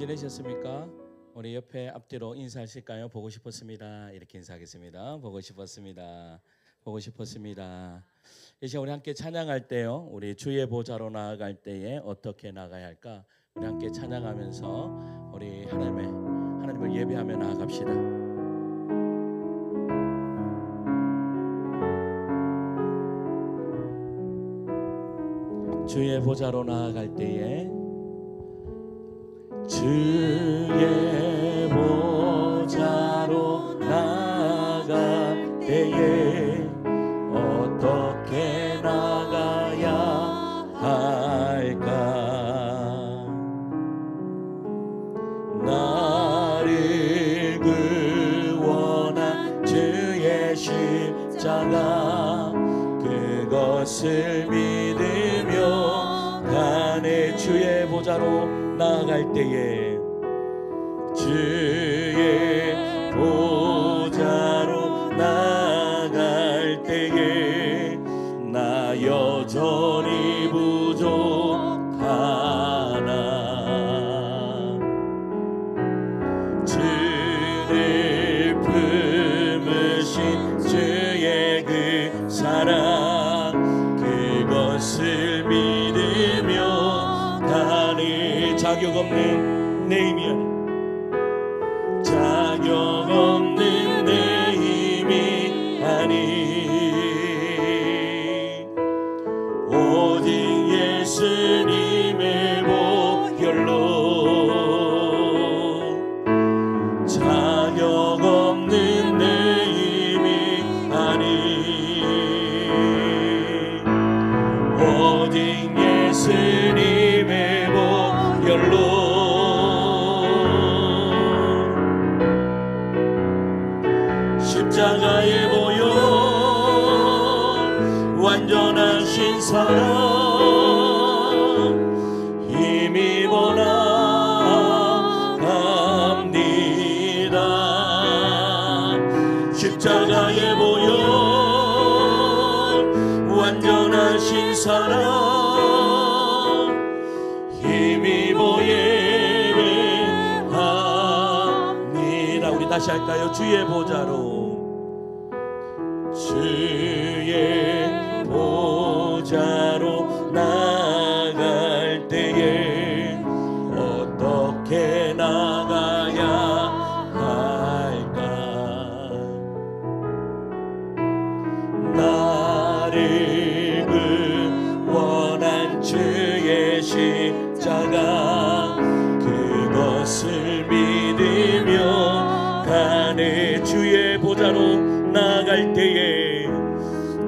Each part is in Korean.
지내셨습니까? 우리 옆에 앞뒤로 인사하실까요? 보고 싶었습니다. 이렇게 인사하겠습니다. 보고 싶었습니다. 보고 싶었습니다. 이 시간 우리 함께 찬양할 때요, 우리 주의 보좌로 나아갈 때에 어떻게 나가야 할까? 우리 함께 찬양하면서 우리 하나님을 예배하며 나아갑시다. 주의 보좌로 나아갈 때에, 주의 보좌로 나아갈 때에 어떻게 나가야 할까? 나를 구원한 주의 십자가, 그것을 믿으며 가네. 주의 보좌로 나아갈 때에, 주의 보좌로 나아갈 때에 나 여전히 부족하나. 주를 품으신 주의 그 사랑, 그것을 믿으며 가니. 자격 없는 내 힘이 아니, 자격 없는 내 힘이 아니, 오직 예수님의 보혈로. 자격 없는 내 힘이 아니, 오직 예수님의 보혈로. 십자가의 보혈, 완전하신 사랑, 힘입어 나갑니다. 십자가의 보혈, 완전하신 사랑, 힘입어 예배합니다. 우리 다시 할까요? 주의 보좌로, 주의 보좌로 나아갈 때에 어떻게 나가야 할까? 나를 구원한 주의 십자가, 그것을 믿으며 가네. 주의 보좌로 나아갈 때에,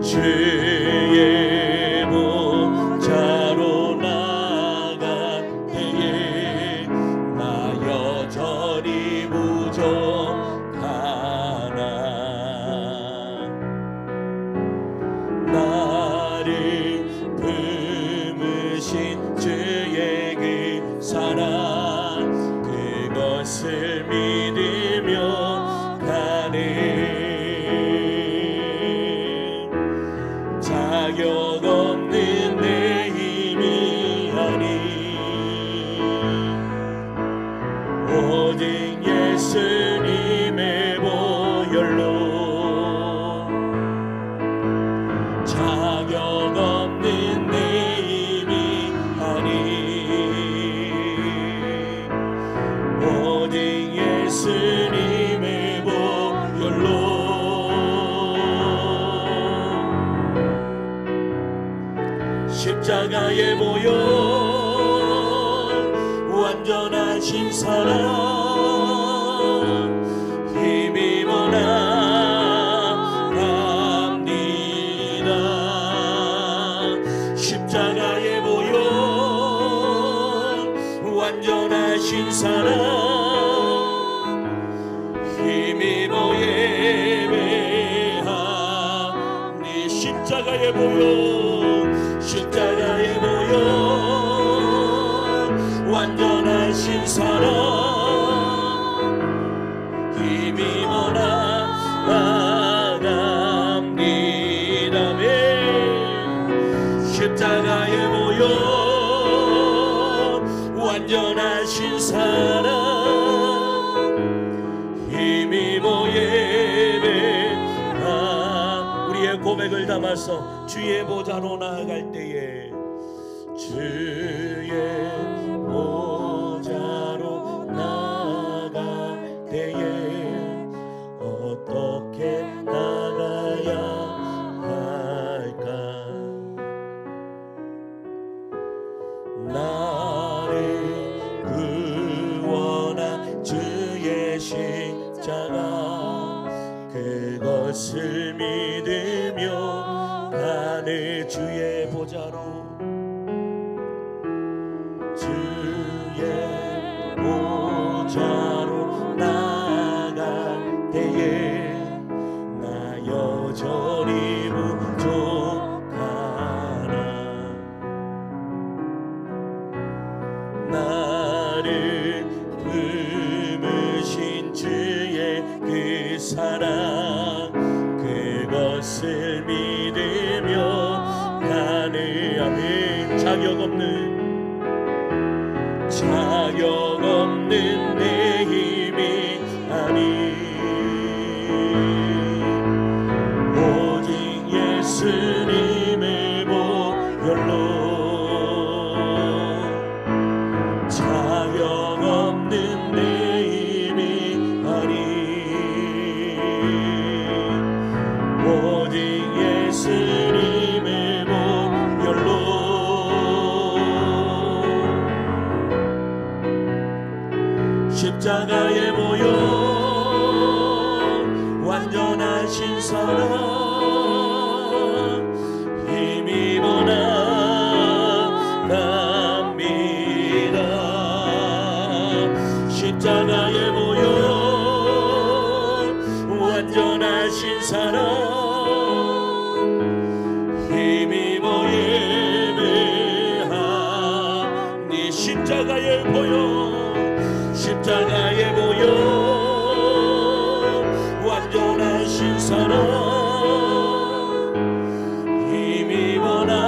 주의 보좌로 나아갈 때에 나 여전히 부족하나. 나를 품으신 주의 그 사랑, 그것을 믿으며 가네. 자격 없는 내 힘이 아니, 오직 예수님의 보혈로. 자격 없는 내 힘이 아니, 오직 예수님의 보혈로. 십자가의 보혈, 완전하신 사랑, 힘입어 나갑니다. 십자가의 보혈, 완전하신 사랑, 힘입어 예배하니. 십자가의 보혈, 십자가의 보혈, 완전하신 사랑, 힘입어 나갑니다. 십자가의 보혈, 완전하신 사랑, 고백을 담아서 주의 보좌로 나아갈 때에 주의 보좌로 나아갈 때에 어떻게 나가야 할까? 나를 구원한 주의 십자가 그것을 믿으며 가는 주의 보좌로 주의 보좌로 나아갈 때에 나 여전히 부족하나 나를 품으신 주의 그 사랑 그것을 믿으며 가는 아멘 자격 없는 내 힘이 아니 오직 예수님의 보혈로 자격 없는 내 힘이 아니 오직 예수님의 보혈로 십자가의 보혈 완전하신 사랑 힘입어 나갑니다 십자가의 보혈 완전하신 사랑 힘입어 예배하니 십자가의 보혈 십자가의 보혈 완전하신 사랑 힘입어 나갑니다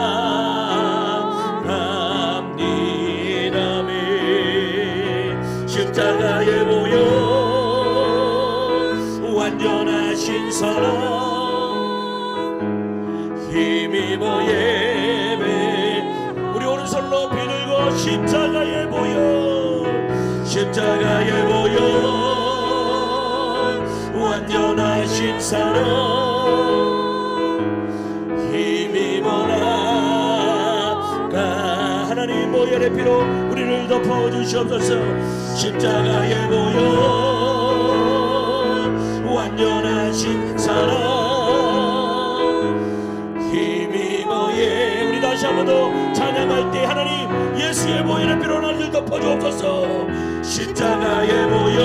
십자가의 보혈 완전하신 사랑 힘입어 예배 우리 오른손 높이 들고 십자가의 보혈 십자가의 보혈 완전하신 사랑 힘입어 나가 하나님 보혈의 피로 우리를 덮어주시옵소서 십자가의 보혈 완전하신 사랑 힘입어 예 우리 다시 한 번 더 찬양할 때 하나님 예수의 보혈의 피로 나를 덮어주옵소서 십자가의 보혈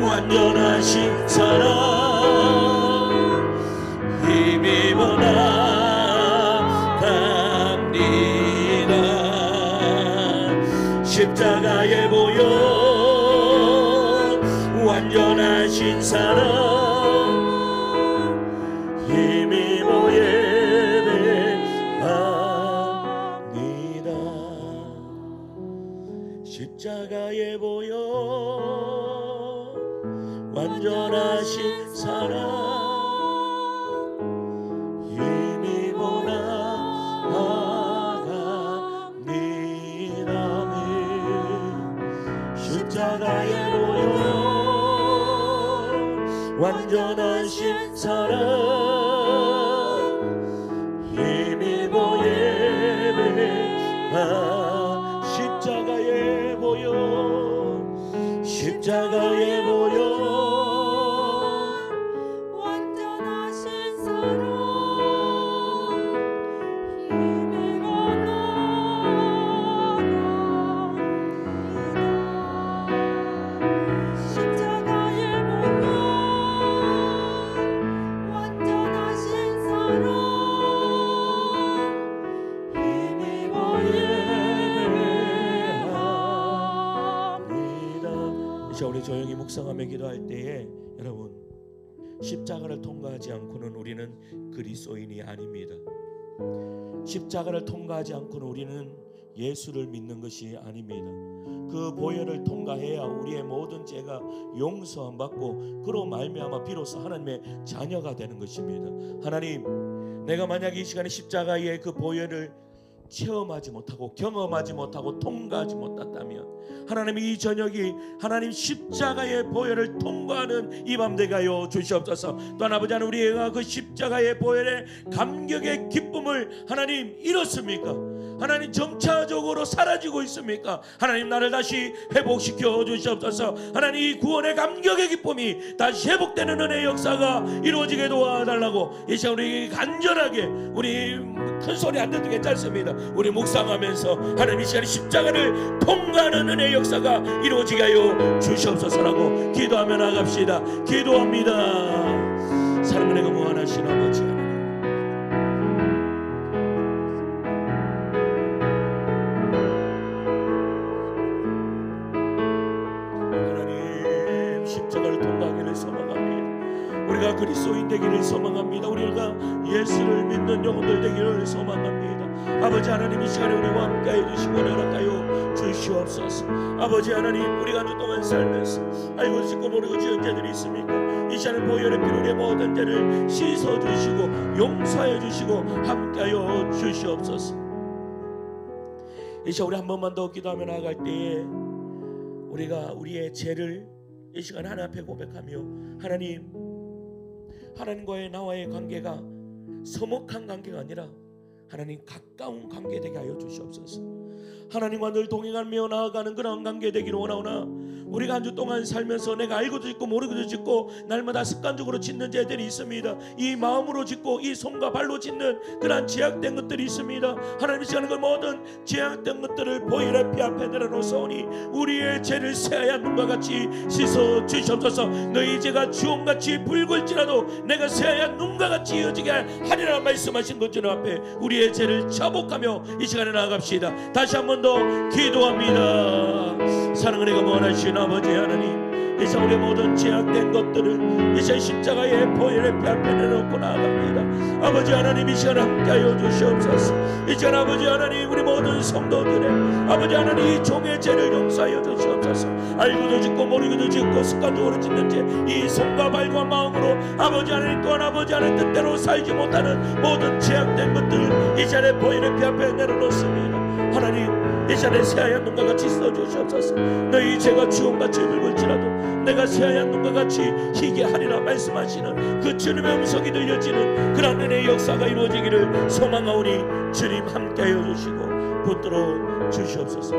완전하신 사랑 힘입어 나갑니다 십자가의 보혈 완전하신 사랑 힘입어 예배합니다 십자가의 보혈 완전하신 사랑 힘입어 나갑니다 십자가의 보혈 완전하신 사랑 힘입어 예배하 십자가의 보혈 십자가의 보혈 완전하신 사랑 힘입어 나갑니다 십자가의 보혈 완전하신 사랑 힘입어 예배합니다 이제 우리 조용히 묵상하며 기도할 때에 여러분 십자가를 통과하지 않고는 우리는 그리스도인이 아닙니다. 십자가를 통과하지 않고는 우리는 예수를 믿는 것이 아닙니다. 그 보혈을 통과해야 우리의 모든 죄가 용서함 받고 그로 말미암아 비로소 하나님의 자녀가 되는 것입니다. 하나님, 내가 만약 이 시간에 십자가의 그 보혈을 체험하지 못하고 경험하지 못하고 통과하지 못했다면 하나님, 이 저녁이 하나님 십자가의 보혈을 통과하는 이 밤 되게 하여 주시옵소서. 또한 아버지 하나님, 우리가 그 십자가의 보혈의 감격의 기쁨을 하나님 잃었습니까? 하나님, 점차적으로 사라지고 있습니까? 하나님, 나를 다시 회복시켜 주시옵소서. 하나님, 이 구원의 감격의 기쁨이 다시 회복되는 은혜의 역사가 이루어지게 도와달라고 이 시간 우리 간절하게, 우리 큰 소리 안 들어도 괜찮습니다. 우리 묵상하면서 하나님, 이 시간에 십자가를 통과하는 은혜의 역사가 이루어지게 하여 주시옵소서라고 기도하며 나갑시다. 기도합니다. 사랑을 내가 무한하신 아버지 하나님, 십자가를 통과하기를 소망합니다. 우리가 그리스도인 되기를 소망합니다. 우리가 예수를 믿는 영혼들 되기를 소망합니다. 아버지 하나님, 이 시간에 우리와 함께 해주시고 허락하여 주시옵소서. 아버지 하나님, 우리가 한 주 동안 살면서 알고 짓고 모르고 지은 죄들이 있습니까? 이 시간에 보혈의 피로 우리의 모든 죄를 씻어주시고 용서해 주시고 함께하여 주시옵소서. 이 시간 우리 한 번만 더 기도하며 나아갈 때에 우리가 우리의 죄를 이 시간 하나님 앞에 고백하며 하나님과의 나와의 관계가 서먹한 관계가 아니라 하나님 가까운 관계 되게 하여 주시옵소서. 하나님과 늘 동행하며 나아가는 그런 관계 되기를 원하오나 우리가 한 주 동안 살면서 내가 알고도 짓고 모르고도 짓고 날마다 습관적으로 짓는 죄들이 있습니다. 이 마음으로 짓고 이 손과 발로 짓는 그러한 죄악된 것들이 있습니다. 하나님이 시간에 그 모든 죄악된 것들을 보혈의 피 앞에 내려놓사오니 우리의 죄를 새하얀 눈과 같이 씻어 주시옵소서. 너희 죄가 주홍같이 붉을지라도 내가 새하얀 눈과 같이 이어지게 하리라 말씀하신 것 주님 앞에 우리의 죄를 자복하며 이 시간에 나아갑시다. 다시 한 번 더 기도합니다. 사랑을 내가 원하시는 아버지 하나님, 이 시간 우리의 모든 죄악된 것들을 이 시간 십자가의 보혈의 피 앞에 내놓고 나아갑니다. 아버지 하나님, 이 시간 함께하여 주시옵소서. 이 시간 아버지 하나님, 우리 모든 성도들의 아버지 하나님 이 종의 죄를 용서하여 주시옵소서. 알고도 짓고 모르고도 짓고 습관적으로 짓는 죄, 이 손과 발과 마음으로 아버지 하나님 또한 아버지 하나님 뜻대로 살지 못하는 모든 죄악된 것들 이 시간에 보혈의 피 앞에 내려놓습니다. 하나님, 이 시간에 새하얀 눈과 같이 써주시옵소서. 너희 죄가 주홍같이 붉을지라도 내가 새하얀 눈과 같이 희게 하리라 말씀하시는 그 주님의 음성이 들려지는 그런 은혜의 역사가 이루어지기를 소망하오니 주님 함께하여 주시고 붙들어 주시옵소서.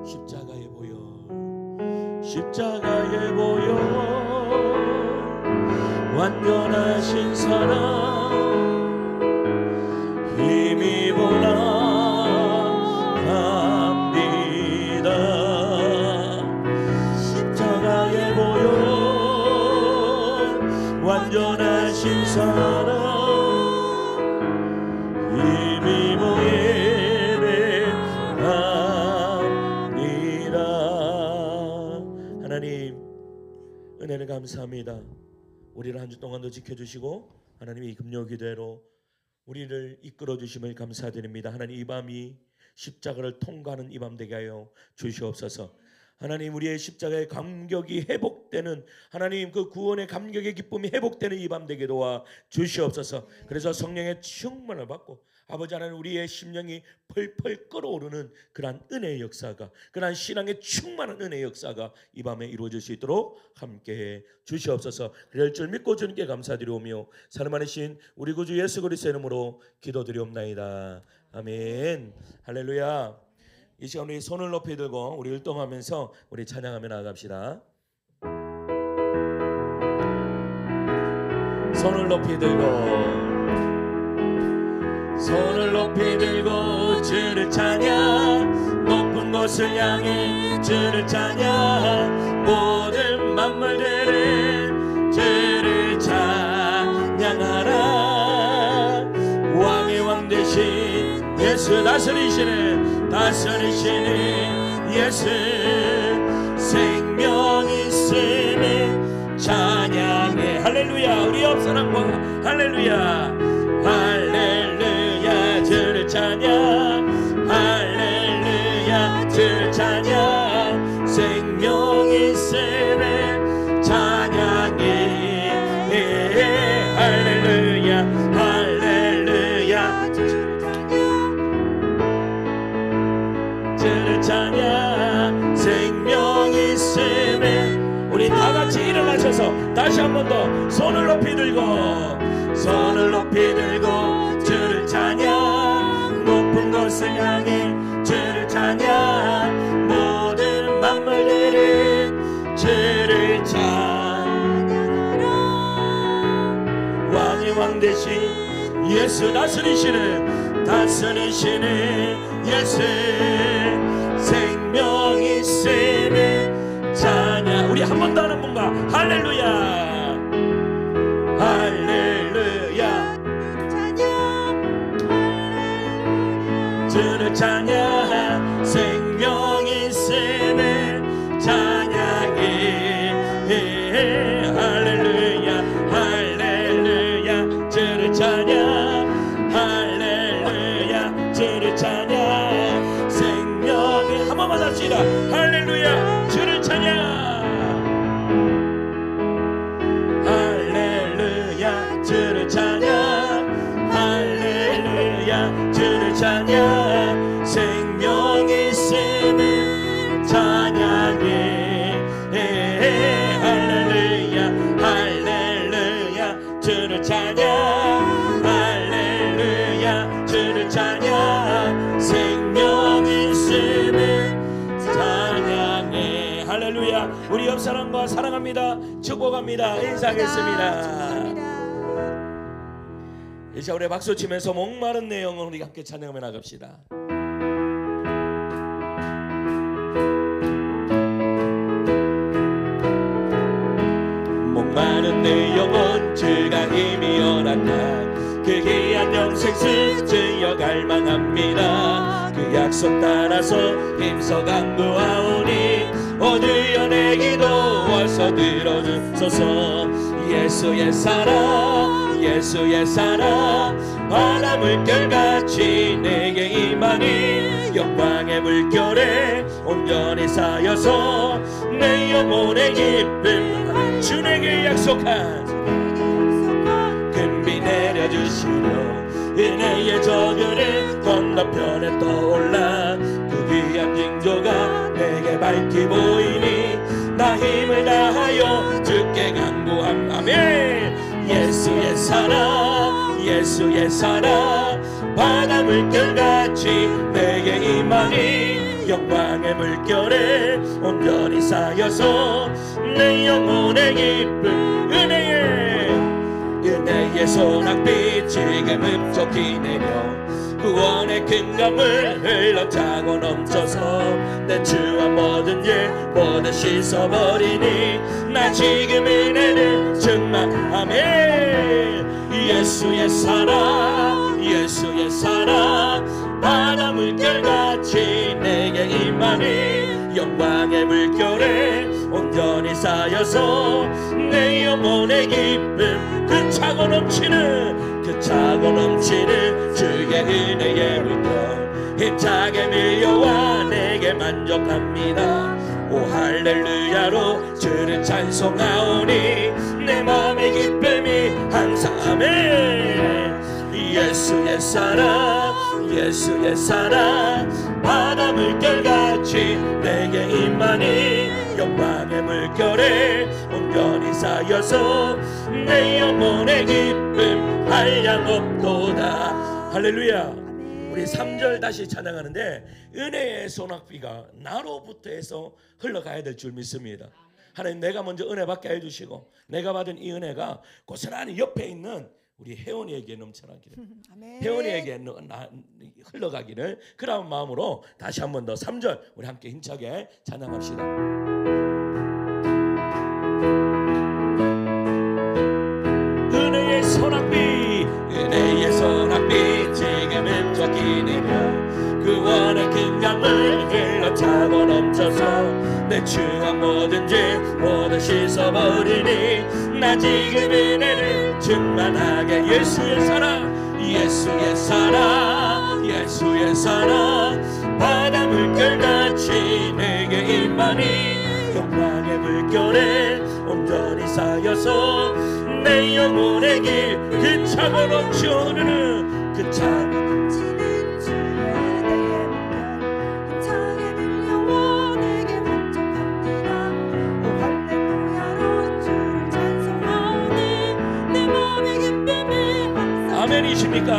십자가의 보혈, 십자가의 보혈, 완전하신 사랑 힘입어 나갑니다. 십자가의 보혈, 완전하신 사랑 힘입어 예배합니다. 하나님, 은혜를 감사합니다. 우리를 한 주 동안도 지켜주시고 하나님이 이 금요 기도회로 우리를 이끌어 주심을 감사드립니다. 하나님, 이 밤이 십자가를 통과하는 이 밤 되게 하여 주시옵소서. 하나님, 우리의 십자가의 감격이 회복되는 하나님 그 구원의 감격의 기쁨이 회복되는 이 밤 되게 도와 주시옵소서. 그래서 성령의 충만을 받고 아버지 하나님, 우리의 심령이 펄펄 끓어오르는 그러한 은혜의 역사가, 그러한 신앙의 충만한 은혜의 역사가 이 밤에 이루어질 수 있도록 함께해 주시옵소서. 그럴 줄 믿고 주님께 감사드리오며 사랑하신 우리 구주 예수 그리스도의 이름으로 기도드리옵나이다. 아멘. 할렐루야. 이 시간 우리 손을 높이 들고 우리 율동하면서 우리 찬양하며 나아갑시다. 손을 높이 들고 주를 찬양, 높은 곳을 향해 주를 찬양, 모든 만물들은 주를 찬양하라. 왕의 왕 되신 예수, 다스리시는 예수, 생명 있으니 찬양해 할렐루야. 우리 옆사람과 할렐루야. 할렐루야 주를 찬양. 할렐루야 주를 찬양. 생명 있음에 찬양해. 할렐루야 할렐루야 주를 찬양. 생명 있음에. 우리 다같이 일어나셔서 다시 한 번 더 손을 높이 들고 주를 찬양. 높은 곳을 향해 주를 찬양. 모든 만물들은 주를 찬양하라. 왕의 왕 대신 예수 다스리시는 예수. 생명 있음에 찬양. 우리 한 번 더 하는 분과 할렐루야 할렐루야 주를 찬양. 생명 있음에 찬양해. 할렐루야 할렐루야 주를 찬양. 할렐루야 주를 찬양. 생명이 한 번만 합시다. 할렐루야 주를 찬양. 할렐루야 주를 찬양. 할렐루야 주를 찬양. 생명 있음을 찬양해. 할렐루야 할렐루야 주를 찬양. 할렐루야 주를 찬양. 생명 있음을 찬양해. 할렐루야. 우리 옆 사람과 사랑합니다 축복합니다 인사하겠습니다. 이제 우리 박수 치면서 목마른 내 영혼 우리 함께 찬양하며 나갑시다. 목마른 내 영혼 주가 힘이 연한다. 그 귀한 영생수 주여 갈망합니다. 그 약속 따라서 힘써 강구하오니 오주여 내 기도 와서 들어주소서. 예수의 사랑 예수의 사랑 바다 물결같이 내게 임하니 영광의 물결에 온전히 쌓여서 내 영혼의 기쁨 주 내게 약속한 금비 내려주시려 은혜의 저주를 건너편에 떠올라. 그 귀한 징조가 내게 밝히 보이니 나 힘을 다하여 주께 간구함. 아멘. 예수의 사랑 예수의 사랑 바다 물결같이 내게 임하니 영광의 물결에 온전히 쌓여서 내 영혼의 기쁨 은혜의 소낙비 지금 흡족히 내려 구원의 큰 강물 흘러차고 넘쳐서 내 주와 모든 죄 모두 씻어버리니 나 지금 은혜를 충만하며. 예수의 사랑 예수의 사랑 바다 물결같이 내게 임하니 영광의 물결에 온전히 쌓여서 내 영혼의 기쁨 그 차고 넘치는 주의 은혜의 물결 힘차게 밀려와 내게 만족합니다. 오 할렐루야로 주를 찬송하오니 내 마음의 기쁨이 항상 아멘. 예수의 사랑 예수의 사랑 바다 물결같이 내게 임하니 영광의 물결에 온전히 쌓여서 내 영혼의 기쁨 한량없도다. 할렐루야. 우리 3절 다시 찬양하는데 은혜의 소낙비가 나로부터 해서 흘러가야 될 줄 믿습니다. 하나님 내가 먼저 은혜 받게 해주시고 내가 받은 이 은혜가 고스란히 옆에 있는 우리 혜원이에게 넘쳐나기를 혜원이에게 흘러가기를 그런 마음으로 다시 한 번 더 3절 우리 함께 힘차게 찬양합시다. 은혜의 소낙비 지금 흡족히 내려 구원의 큰 강물 흘러차고 넘쳐서 내 추억 모든 죄 모두 씻어버리니 나 지금 은혜를 충만하게 예수의 사랑 예수의 사랑 예수의 사랑 바다 물결같이 내게 임하니 영광의 물결에 온전히 쌓여서 내 영혼의 길 그 차고 넘쳐 흐르는 그 참 지는 주의 내게 물결 힘차게 들려와 내게 만족합니다. 오 할렐루야로 주를 찬송하니 내 마음의 기쁨이 항상 아멘이십니까?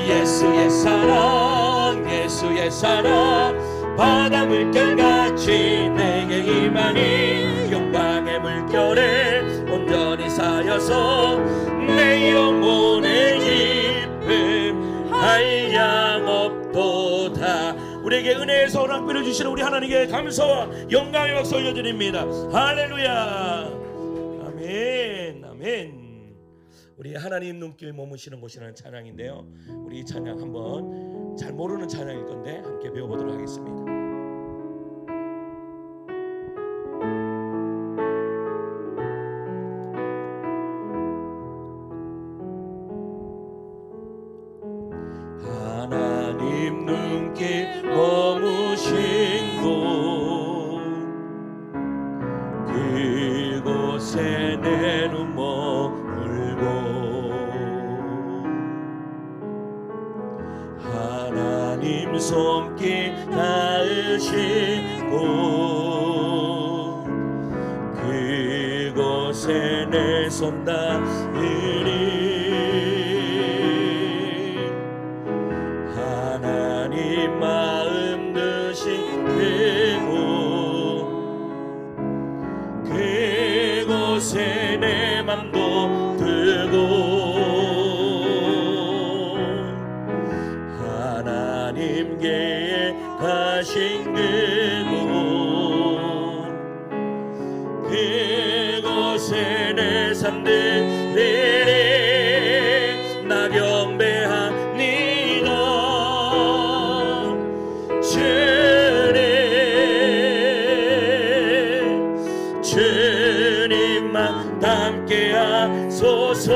예수의 사랑 예수의 사랑 바다 물결같이 내게 임하니 영광의 물결에 온전히 쌓여서 내 영혼의 기쁨 한량없도다. 우리에게 은혜의 선을 빌어주시는 우리 하나님께 감사와 영광의 박수 올려드립니다. 할렐루야. 아멘 아멘. 우리 하나님 눈길 머무시는 곳이라는 찬양인데요, 우리 이 찬양 한번 잘 모르는 찬양일 건데 함께 배워보도록 하겠습니다. 하나님 눈길 머무신 곳 그곳에 내 눈 머물고 하나님 손길 닿으신 곳 그곳에 내 손 닿으리 하나님 마음 드신 그곳에 내 맘도 들고 하나님께 가신 그곳에 내 삶들이 나 경배합니다. 주님만 함께 하소서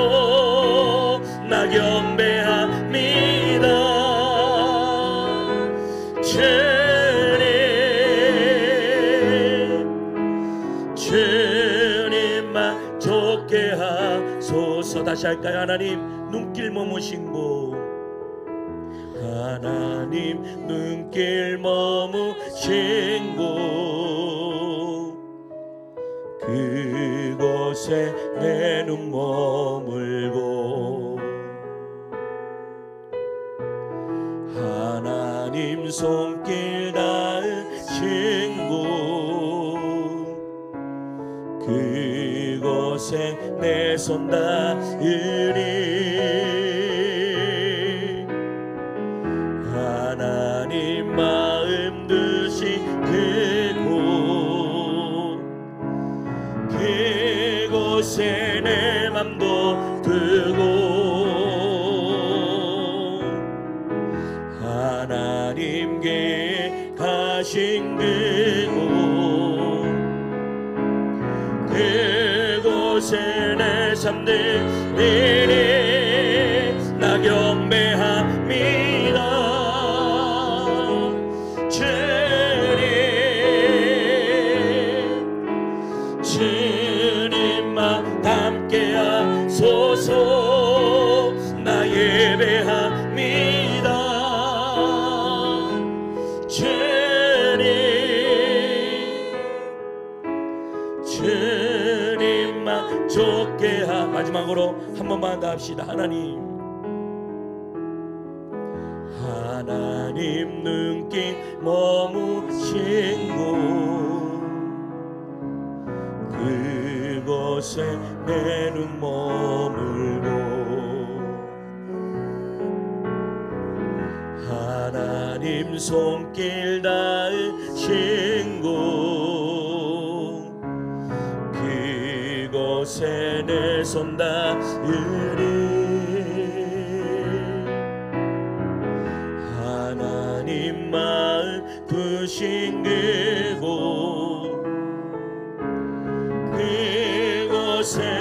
나 경배합니다. 주님만 좋게 하소서. 다시 할까요? 하나님 눈길 머무신 곳 하나님 눈길 머무신 곳 그곳에 내 눈 머물고 하나님 손길 닿으신 곳 그곳에 내 손 닿으리 하나님 마음 드신 그곳에 내 맘도 들고 하나님께 가신 그곳에 내 삶들이 나 경배합니다. 주님만 함께 하소서 나 예배합니다. 주님만 좋게 마지막으로 한 번만 더 합시다. 하나님 눈길 머무신 곳 그곳에 내 눈 머물고 하나님 손길 닿으신 곳 그곳에 내 손 닿으리 하나님 마음 두신 그곳에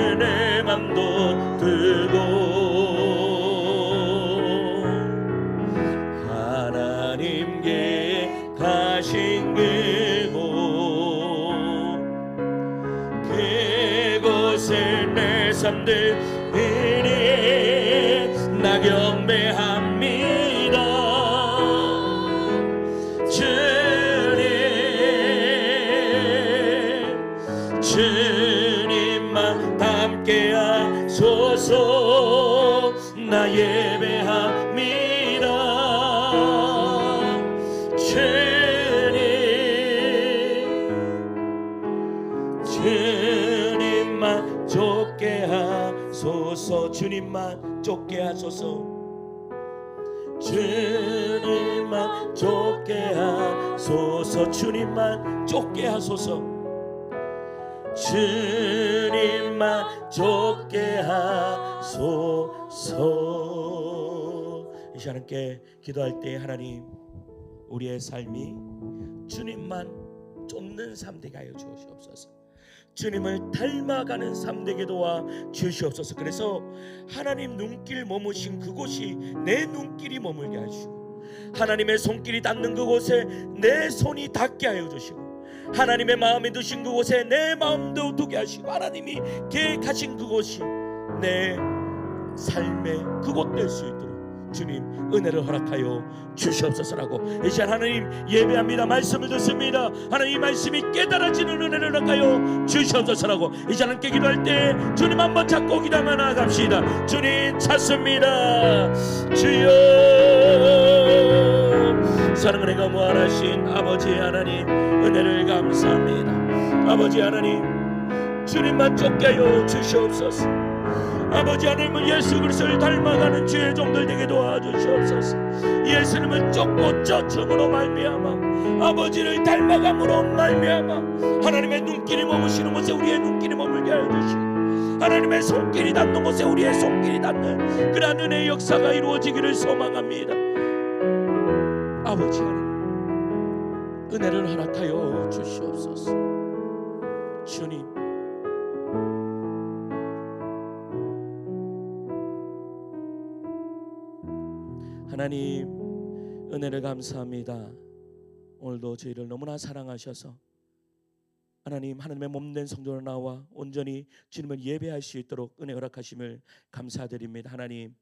흔들리니 나 경배합니다. 주님만 함께 하소서. 나 예배합니다. 주님만 좁게 하소서. 주님만 좁게 하소서. 주님만 좁게 하소서. 주님만 좁게 하소서. 주님만 좁게 하소서. 이 시간 함께 기도할 때 하나님, 우리의 삶이 주님만 쫓는 삶 되게 하여 주시옵소서. 주님을 닮아가는 삶 되게 도와 주시옵소서. 그래서 하나님 눈길 머무신 그곳이 내 눈길이 머물게 하시고, 하나님의 손길이 닿는 그곳에 내 손이 닿게 하여 주시고, 하나님의 마음에 두신 그곳에 내 마음도 두게 하시고, 하나님이 계획하신 그곳이 내 삶의 그곳 될 수 있도록 주님 은혜를 허락하여 주시옵소서라고 이 시간 하나님 예배합니다. 말씀을 듣습니다. 하나님 말씀이 깨달아지는 은혜를 허락하여 주시옵소서라고 이 시간 함께 기도할 때 주님 한번 잡고 기도하며 나아갑시다. 주님 찾습니다. 주여, 사랑은혜가 무한하신 아버지 하나님, 은혜를 감사합니다. 아버지 하나님, 주님만 쫓게 하여 주시옵소서. 아버지 하나님은 예수 그리스도를 닮아가는 주의 종들 되게 도와주시옵소서. 예수님을 쫓고 쫓음으로 말미암아 아버지를 닮아감으로 말미암아 하나님의 눈길이 머무시는 곳에 우리의 눈길이 머물게 하여 주시고, 하나님의 손길이 닿는 곳에 우리의 손길이 닿는 그러한 은혜의 역사가 이루어지기를 소망합니다. 아버지 하나님, 은혜를 허락하여 주시옵소서. 주님, 하나님 은혜를 감사합니다. 오늘도 저희를 너무나 사랑하셔서 하나님, 하나님의 몸된 성도로 나와 온전히 주님을 예배할 수 있도록 은혜 허락하심을 감사드립니다. 하나님,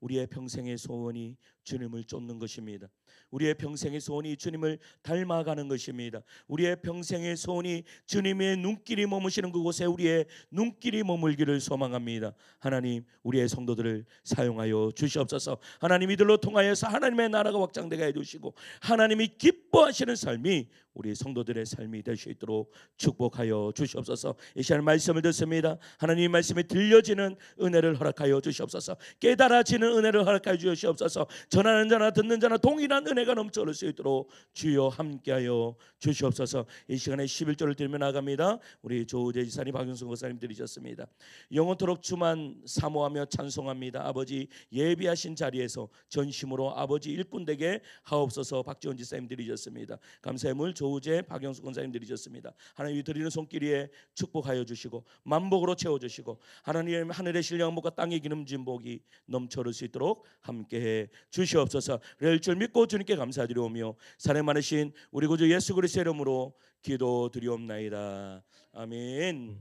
우리의 평생의 소원이 주님을 쫓는 것입니다. 우리의 평생의 소원이 주님을 닮아가는 것입니다. 우리의 평생의 소원이 주님의 눈길이 머무시는 그곳에 우리의 눈길이 머물기를 소망합니다. 하나님, 우리의 성도들을 사용하여 주시옵소서. 하나님, 이들로 통하여서 하나님의 나라가 확장되게 해주시고 하나님이 기뻐하시는 삶이 우리 성도들의 삶이 될 수 있도록 축복하여 주시옵소서. 이 시간 말씀을 듣습니다. 하나님의 말씀이 들려지는 은혜를 허락하여 주시옵소서. 깨달아지는 은혜를 허락하여 주시옵소서. 전하는 자나 듣는 자나 동일한 은혜가 넘쳐 흐를 수 있도록 주여 함께하여 주시옵소서. 이 시간에 11절을 드리며 나갑니다. 우리 조우재 지사님, 박영수 목사님 들으셨습니다. 영원토록 주만 사모하며 찬송합니다. 아버지 예비하신 자리에서 전심으로 아버지 일꾼되게 하옵소서. 박지원 지사님 들으셨습니다. 감사의 물 조우재 박영수 권사님 드리셨습니다. 하나님, 드리는 손길 위에 축복하여 주시고 만복으로 채워주시고 하나님, 하늘의 신령한 복과 땅의 기름진 복이 넘쳐 흐를 수 있도록 함께해 주시옵소서. 그럴 줄 믿고 주님께 감사드리오며 사랑 많으신 우리 구주 예수 그리스도의 이름으로 기도드리옵나이다. 아멘.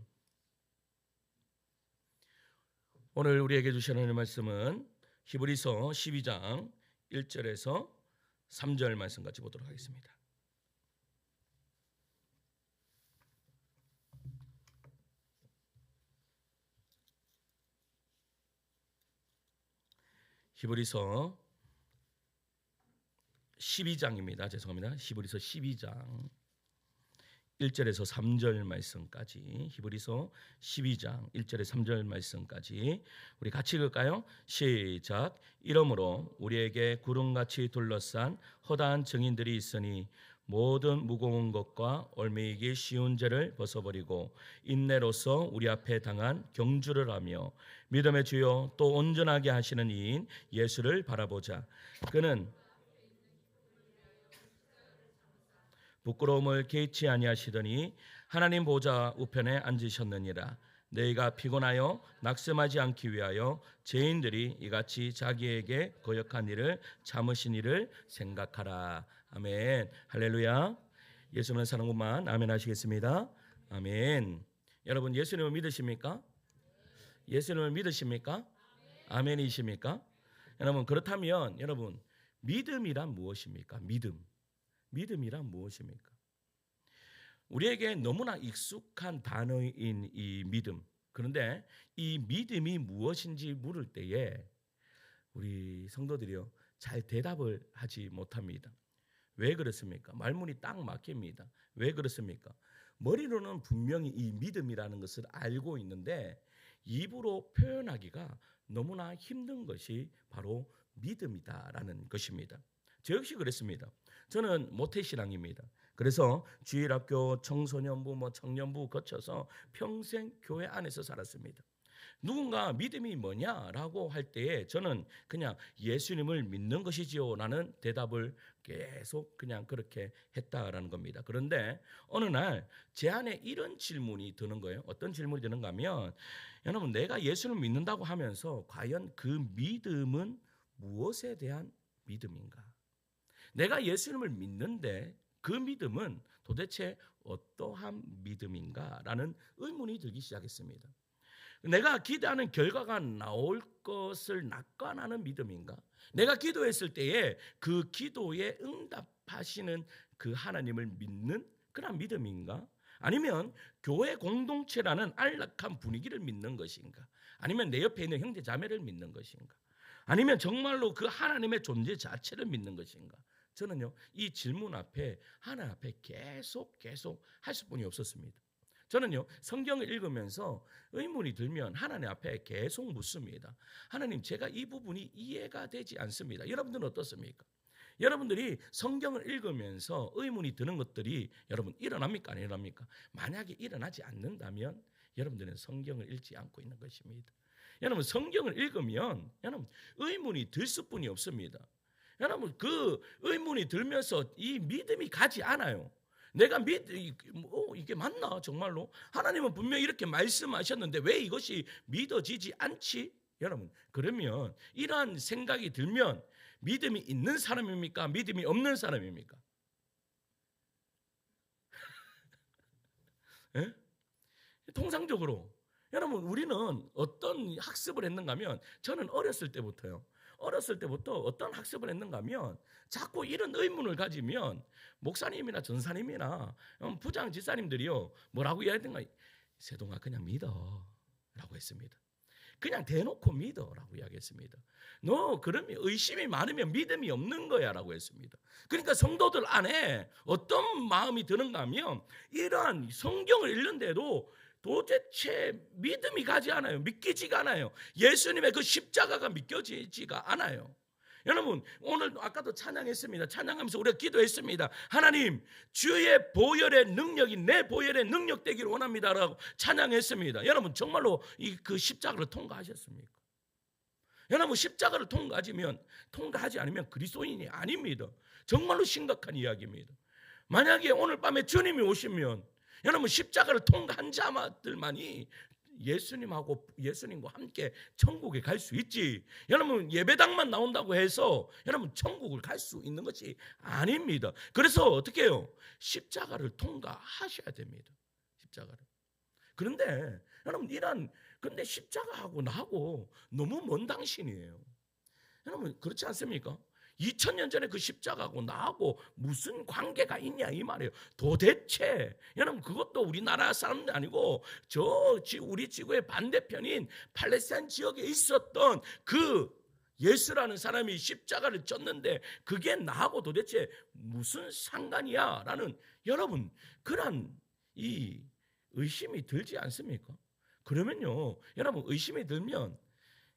오늘 우리에게 주시는 하나님의 말씀은 히브리서 12장 1절에서 3절 말씀 같이 보도록 하겠습니다. 히브리서 12장입니다. 죄송합니다. 히브리서 12장 1절에서 3절 말씀까지, 히브리서 12장 1절에서 3절 말씀까지 우리 같이 읽을까요? 시작. 이러므로 우리에게 구름같이 둘러싼 허다한 증인들이 있으니 모든 무거운 것과 얽매이기 쉬운 죄를 벗어버리고 인내로서 우리 앞에 당한 경주를 하며 믿음의 주요 또 온전하게 하시는 이인 예수를 바라보자. 그는 부끄러움을 개의치 아니하시더니 하나님 보좌 우편에 앉으셨느니라. 너희가 피곤하여 낙심하지 않기 위하여 죄인들이 이같이 자기에게 거역한 일을 참으신 일을 생각하라. 아멘. 할렐루야. 예수님은 사랑구만. 아멘 하시겠습니다. 아멘. 여러분, 예수님을 믿으십니까? 예수님을 믿으십니까? 아멘이십니까? 여러분, 그렇다면 여러분, 믿음이란 무엇입니까? 믿음이란 무엇입니까? 우리에게 너무나 익숙한 단어인 이 믿음. 그런데 이 믿음이 무엇인지 물을 때에 우리 성도들이요, 잘 대답을 하지 못합니다. 왜 그렇습니까? 말문이 딱 막힙니다. 왜 그렇습니까? 머리로는 분명히 이 믿음이라는 것을 알고 있는데 입으로 표현하기가 너무나 힘든 것이 바로 믿음이다라는 것입니다. 저 역시 그랬습니다. 저는 모태신앙입니다. 그래서 주일학교, 청소년부, 청년부 거쳐서 평생 교회 안에서 살았습니다. 누군가 믿음이 뭐냐라고 할 때에 저는 그냥 예수님을 믿는 것이지요 라는 대답을 계속 그냥 그렇게 했다라는 겁니다. 그런데 어느 날 제 안에 이런 질문이 드는 거예요. 어떤 질문이 드는가 하면, 여러분, 내가 예수를 믿는다고 하면서 과연 그 믿음은 무엇에 대한 믿음인가? 내가 예수님을 믿는데 그 믿음은 도대체 어떠한 믿음인가라는 의문이 들기 시작했습니다. 내가 기도하는 결과가 나올 것을 낙관하는 믿음인가? 내가 기도했을 때에 그 기도에 응답하시는 그 하나님을 믿는 그런 믿음인가? 아니면 교회 공동체라는 안락한 분위기를 믿는 것인가? 아니면 내 옆에 있는 형제 자매를 믿는 것인가? 아니면 정말로 그 하나님의 존재 자체를 믿는 것인가? 저는요, 이 질문 앞에 하나님 앞에 계속 할 수뿐이 없었습니다. 저는요, 성경을 읽으면서 의문이 들면 하나님 앞에 계속 묻습니다. 하나님, 제가 이 부분이 이해가 되지 않습니다. 여러분들은 어떻습니까? 여러분들이 성경을 읽으면서 의문이 드는 것들이 여러분 일어납니까? 안 일어납니까? 만약에 일어나지 않는다면 여러분들은 성경을 읽지 않고 있는 것입니다. 여러분, 성경을 읽으면 여러분 의문이 들 수뿐이 없습니다. 여러분, 그 의문이 들면서 이 믿음이 가지 않아요. 내가 이게 맞나 정말로? 하나님은 분명히 이렇게 말씀하셨는데 왜 이것이 믿어지지 않지? 여러분, 그러면 이러한 생각이 들면 믿음이 있는 사람입니까? 믿음이 없는 사람입니까? 예? 통상적으로 여러분, 우리는 어떤 학습을 했는가 하면, 저는 어렸을 때부터 어떤 학습을 했는가 하면 자꾸 이런 의문을 가지면 목사님이나 전사님이나 부장 지사님들이요 뭐라고 이야기하던가, 세동아 그냥 믿어 라고 했습니다. 그냥 대놓고 믿어라고 이야기했습니다. 너 그러면 의심이 많으면 믿음이 없는 거야 라고 했습니다. 그러니까 성도들 안에 어떤 마음이 드는가 하면 이러한 성경을 읽는데도 도대체 믿음이 가지 않아요. 믿기지가 않아요. 예수님의 그 십자가가 믿겨지지가 않아요. 여러분, 오늘 아까도 찬양했습니다. 찬양하면서 우리가 기도했습니다. 하나님, 주의 보혈의 능력이 내 보혈의 능력 되기를 원합니다라고 찬양했습니다. 여러분, 정말로 그 십자가를 통과하셨습니까? 여러분, 십자가를 통과하지 않으면 그리스도인이 아닙니다. 정말로 심각한 이야기입니다. 만약에 오늘 밤에 주님이 오시면 여러분, 십자가를 통과한 자들만이 예수님과 함께 천국에 갈 수 있지. 여러분, 예배당만 나온다고 해서 여러분 천국을 갈 수 있는 것이 아닙니다. 그래서 어떻게 해요? 십자가를 통과하셔야 됩니다. 십자가를. 그런데 여러분, 근데 십자가하고 나하고 너무 먼 당신이에요. 여러분, 그렇지 않습니까? 2000년 전에 그 십자가하고 나하고 무슨 관계가 있냐 이 말이에요. 도대체 여러분, 그것도 우리나라 사람도 아니고 우리 지구의 반대편인 팔레스타인 지역에 있었던 그 예수라는 사람이 십자가를 졌는데 그게 나하고 도대체 무슨 상관이야 라는 여러분 그런 이 의심이 들지 않습니까? 그러면요, 여러분, 의심이 들면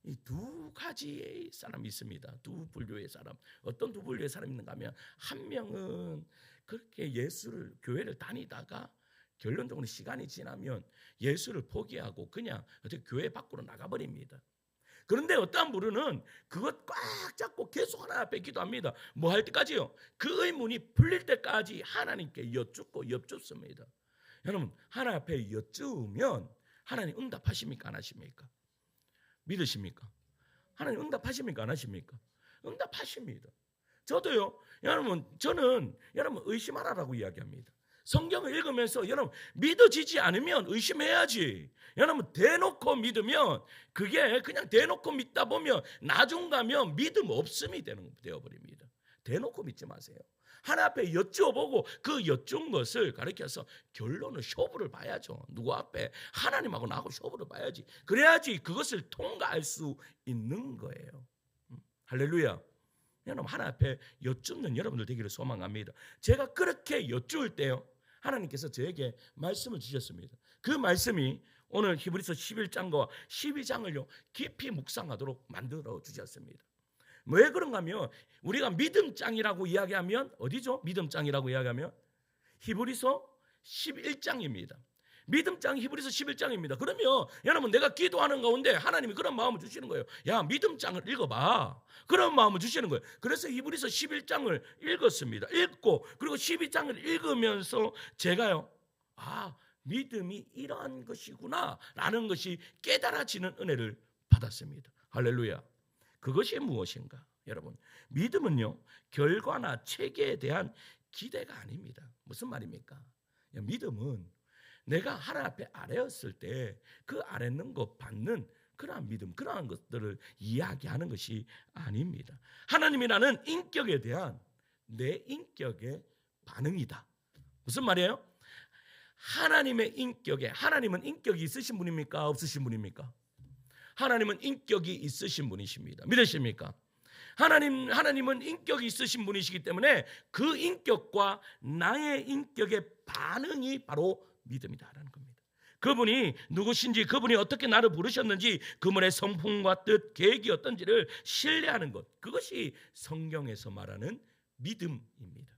이 두 가지의 사람이 있습니다. 두 분류의 사람. 어떤 두 분류의 사람이 있는가 하면, 한 명은 그렇게 교회를 다니다가 결론적으로 시간이 지나면 예수를 포기하고 그냥 어떻게 교회 밖으로 나가버립니다. 그런데 어떠한 분은 그것 꽉 잡고 계속 하나님 앞에 기도합니다. 뭐 할 때까지요? 그 의문이 풀릴 때까지 하나님께 여쭙습니다. 여러분, 하나님 앞에 여쭈면 하나님 응답하십니까? 안 하십니까? 믿으십니까? 하나님 응답하십니까? 안 하십니까? 응답하십니다. 저도요, 저는 여러분 의심하라고 이야기합니다. 성경을 읽으면서 여러분 믿어지지 않으면 의심해야지. 여러분 대놓고 믿으면 그게 그냥 대놓고 믿다 보면 나중 가면 믿음 없음이 되어버립니다. 대놓고 믿지 마세요. 하나님 앞에 여쭈어보고 그 여쭌 것을 가르쳐서 결론을 쇼부를 봐야죠. 누구 앞에? 하나님하고 나하고 쇼부를 봐야지. 그래야지 그것을 통과할 수 있는 거예요. 할렐루야. 여러분 하나님 앞에 여쭙는 여러분들 되기를 소망합니다. 제가 그렇게 여쭈을 때요, 하나님께서 저에게 말씀을 주셨습니다. 그 말씀이 오늘 히브리서 11장과 12장을요 깊이 묵상하도록 만들어 주셨습니다. 왜 그런가 하면 우리가 믿음장이라고 이야기하면 어디죠? 믿음장이라고 이야기하면 히브리서 11장입니다. 믿음장 히브리서 11장입니다. 그러면 여러분 내가 기도하는 가운데 하나님이 그런 마음을 주시는 거예요. 야, 믿음장을 읽어봐. 그런 마음을 주시는 거예요. 그래서 히브리서 11장을 읽었습니다. 읽고 그리고 12장을 읽으면서 제가요, 믿음이 이러한 것이구나 라는 것이 깨달아지는 은혜를 받았습니다. 할렐루야. 그것이 무엇인가? 여러분, 믿음은요 결과나 체계에 대한 기대가 아닙니다. 무슨 말입니까? 믿음은 내가 하나님 앞에 아뢰었을 때 그 아뢰는 것 받는 그러한 믿음, 그러한 것들을 이야기하는 것이 아닙니다. 하나님이라는 인격에 대한 내 인격의 반응이다. 무슨 말이에요? 하나님의 인격에, 하나님은 인격이 있으신 분입니까? 없으신 분입니까? 하나님은 인격이 있으신 분이십니다. 믿으십니까? 하나님은 인격이 있으신 분이시기 때문에 그 인격과 나의 인격의 반응이 바로 믿음이다라는 겁니다. 그분이 누구신지, 그분이 어떻게 나를 부르셨는지, 그분의 성품과 뜻, 계획이 어떤지를 신뢰하는 것, 그것이 성경에서 말하는 믿음입니다.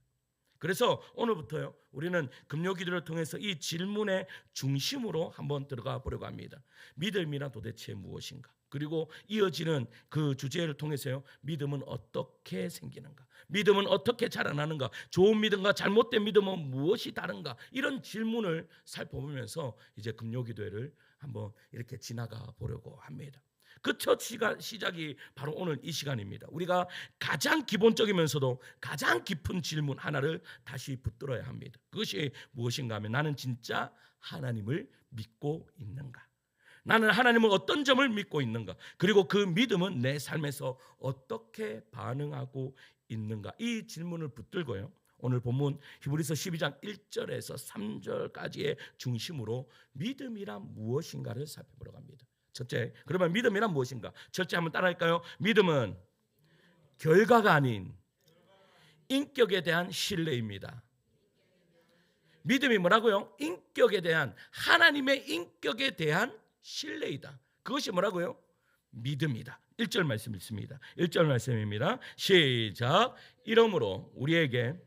그래서 오늘부터요 우리는 금요기도를 통해서 이 질문의 중심으로 한번 들어가 보려고 합니다. 믿음이란 도대체 무엇인가? 그리고 이어지는 그 주제를 통해서요 믿음은 어떻게 생기는가? 믿음은 어떻게 자라나는가? 좋은 믿음과 잘못된 믿음은 무엇이 다른가? 이런 질문을 살펴보면서 이제 금요기도회를 한번 이렇게 지나가 보려고 합니다. 그 첫 시작이 바로 오늘 이 시간입니다. 우리가 가장 기본적이면서도 가장 깊은 질문 하나를 다시 붙들어야 합니다. 그것이 무엇인가 하면, 나는 진짜 하나님을 믿고 있는가? 나는 하나님을 어떤 점을 믿고 있는가? 그리고 그 믿음은 내 삶에서 어떻게 반응하고 있는가? 이 질문을 붙들고요, 오늘 본문 히브리서 12장 1절에서 3절까지의 중심으로 믿음이란 무엇인가를 살펴보려고 합니다. 첫째, 그러면 믿음이란 무엇인가? 첫째 한번 따라할까요? 믿음은 결과가 아닌 인격에 대한 신뢰입니다. 믿음이 뭐라고요? 인격에 대한, 하나님의 인격에 대한 신뢰이다. 그것이 뭐라고요? 믿음이다. 1절 말씀 읽습니다. 1절 말씀입니다. 시작. 이러므로 우리에게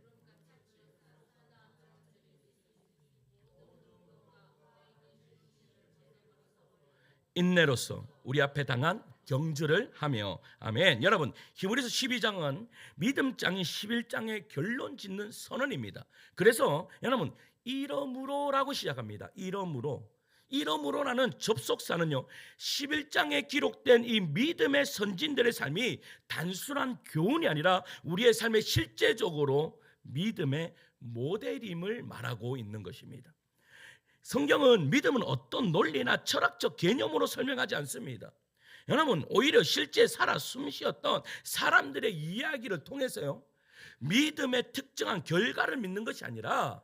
인내로서 우리 앞에 당한 경주를 하며. 아멘. 여러분, 히브리서 12장은 믿음장인 11장의 결론 짓는 선언입니다. 그래서 여러분, 이러므로라고 시작합니다. 이러므로라는 접속사는요 11장에 기록된 이 믿음의 선진들의 삶이 단순한 교훈이 아니라 우리의 삶에 실제적으로 믿음의 모델임을 말하고 있는 것입니다. 성경은 믿음은 어떤 논리나 철학적 개념으로 설명하지 않습니다. 여러분, 오히려 실제 살아 숨쉬었던 사람들의 이야기를 통해서요 믿음의 특정한 결과를 믿는 것이 아니라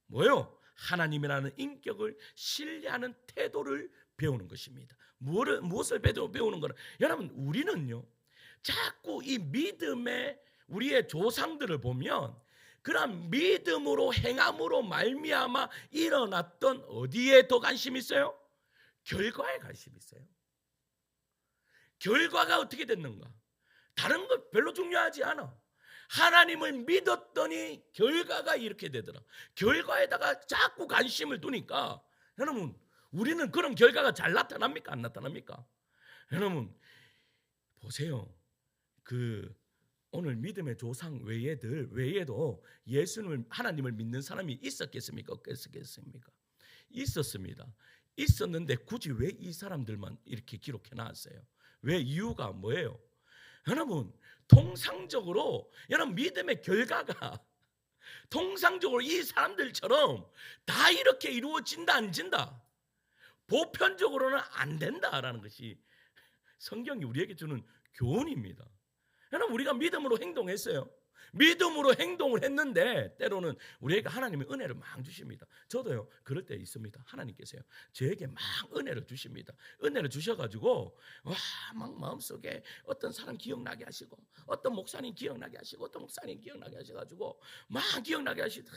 뭐예요? 하나님이라는 인격을 신뢰하는 태도를 배우는 것입니다. 무엇을 배우는 거는, 여러분, 우리는요 자꾸 이 믿음의 우리의 조상들을 보면 그런 믿음으로 행함으로 말미암아 일어났던, 어디에 더 관심이 있어요? 결과에 관심이 있어요. 결과가 어떻게 됐는가? 다른 것 별로 중요하지 않아. 하나님을 믿었더니 결과가 이렇게 되더라. 결과에다가 자꾸 관심을 두니까 여러분, 우리는 그런 결과가 잘 나타납니까? 안 나타납니까? 여러분 보세요. 오늘 믿음의 조상 외에도 예수님을, 하나님을 믿는 사람이 있었겠습니까? 없겠습니까? 있었습니다. 있었는데 굳이 왜 이 사람들만 이렇게 기록해 놨어요? 왜? 이유가 뭐예요? 여러분, 통상적으로 여러분 믿음의 결과가 통상적으로 이 사람들처럼 다 이렇게 이루어진다 안 진다, 보편적으로는 안 된다라는 것이 성경이 우리에게 주는 교훈입니다. 여러분, 우리가 믿음으로 행동했어요. 믿음으로 행동을 했는데 때로는 우리에게 하나님의 은혜를 막 주십니다. 저도요 그럴 때 있습니다. 하나님께서요 저에게 막 은혜를 주십니다. 은혜를 주셔가지고 막 마음속에 어떤 사람 기억나게 하시고, 어떤 목사님 기억나게 하시고, 어떤 목사님 기억나게 하셔가지고 막 기억나게 하시다.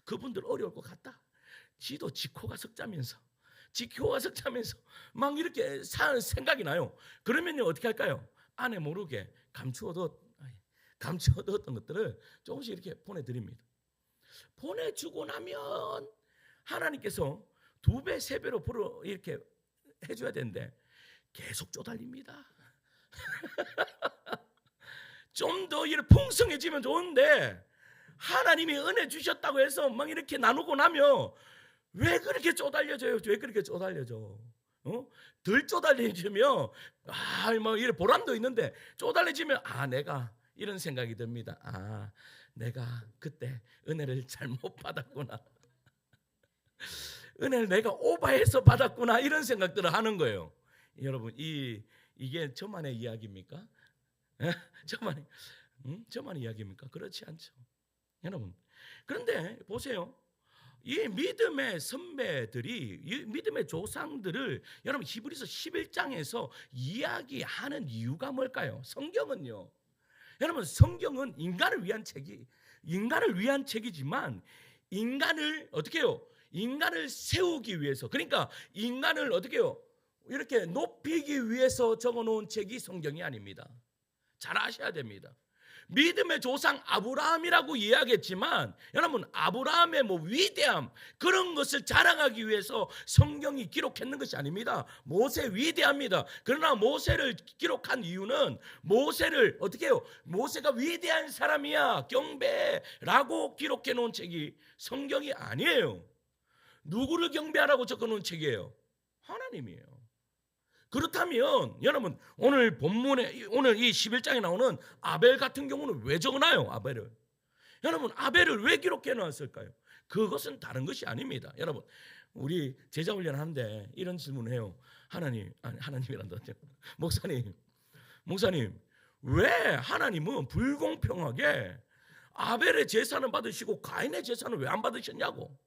그분들 어려울 것 같다. 지도 지코가 석자면서 막 이렇게 사는 생각이 나요. 그러면요 어떻게 할까요? 안에 모르게 감추어뒀던 것들을 조금씩 이렇게 보내드립니다. 보내주고 나면 하나님께서 2배, 3배로 이렇게 해줘야 되는데 계속 쪼달립니다. 좀 더 풍성해지면 좋은데 하나님이 은혜 주셨다고 해서 막 이렇게 나누고 나면 왜 그렇게 쪼달려져요? 왜 그렇게 쪼달려져? 덜 쪼달려지면 막 이래 보람도 있는데, 쪼달려지면 내가 이런 생각이 듭니다. 내가 그때 은혜를 잘못 받았구나. 은혜를 내가 오버해서 받았구나. 이런 생각들을 하는 거예요. 여러분, 이게 저만의 이야기입니까? 저만의 이야기입니까? 그렇지 않죠. 여러분, 그런데 보세요. 이 믿음의 선배들이, 이 믿음의 조상들을 여러분 히브리서 11장에서 이야기하는 이유가 뭘까요? 성경은요, 여러분 성경은 인간을 위한 책이지만 인간을 어떻게 해요? 인간을 세우기 위해서, 그러니까 인간을 어떻게 해요? 이렇게 높이기 위해서 적어놓은 책이 성경이 아닙니다. 잘 아셔야 됩니다. 믿음의 조상 아브라함이라고 이야기했지만 여러분, 아브라함의 위대함, 그런 것을 자랑하기 위해서 성경이 기록했는 것이 아닙니다. 모세 위대합니다. 그러나 모세를 기록한 이유는 모세를 어떻게 해요? 모세가 위대한 사람이야, 경배라고 기록해 놓은 책이 성경이 아니에요. 누구를 경배하라고 적어 놓은 책이에요? 하나님이에요. 그렇다면 여러분, 오늘 본문에, 오늘 이 11장에 나오는 아벨 같은 경우는 왜 적어놔요? 아벨을. 여러분, 아벨을 왜 기록해 놨을까요? 그것은 다른 것이 아닙니다. 여러분, 우리 제자 훈련 하는데 이런 질문을 해요. 하나님이란다. 목사님, 왜 하나님은 불공평하게 아벨의 제사는 받으시고 가인의 제사는 왜 안 받으셨냐고.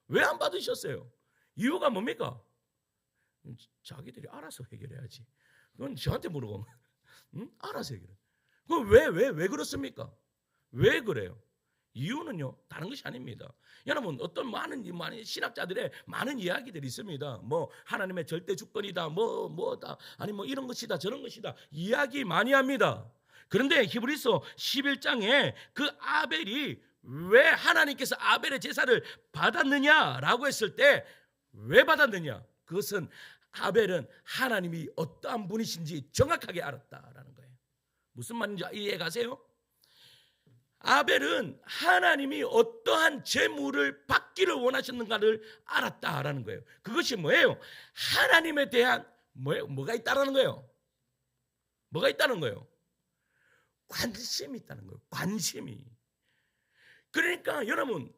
왜 안 받으셨어요? 이유가 뭡니까? 자기들이 알아서 해결해야지. 그건 저한테 물어보면 알아서 해결해. 그럼 왜 그렇습니까? 왜 그래요? 이유는요 다른 것이 아닙니다. 여러분, 어떤 많은 신학자들의 많은 이야기들이 있습니다. 하나님의 절대 주권이다, 뭐다, 아니 이런 것이다, 저런 것이다, 이야기 많이 합니다. 그런데 히브리서 11장에 그 아벨이 왜 하나님께서 아벨의 제사를 받았느냐라고 했을 때 왜 받았느냐? 그것은 아벨은 하나님이 어떠한 분이신지 정확하게 알았다라는 거예요. 무슨 말인지 이해 가세요? 아벨은 하나님이 어떠한 제물을 받기를 원하셨는가를 알았다라는 거예요. 그것이 뭐예요? 하나님에 대한 뭐가 있다라는 거예요? 뭐가 있다는 거예요? 관심이 있다는 거예요. 관심이. 그러니까 여러분,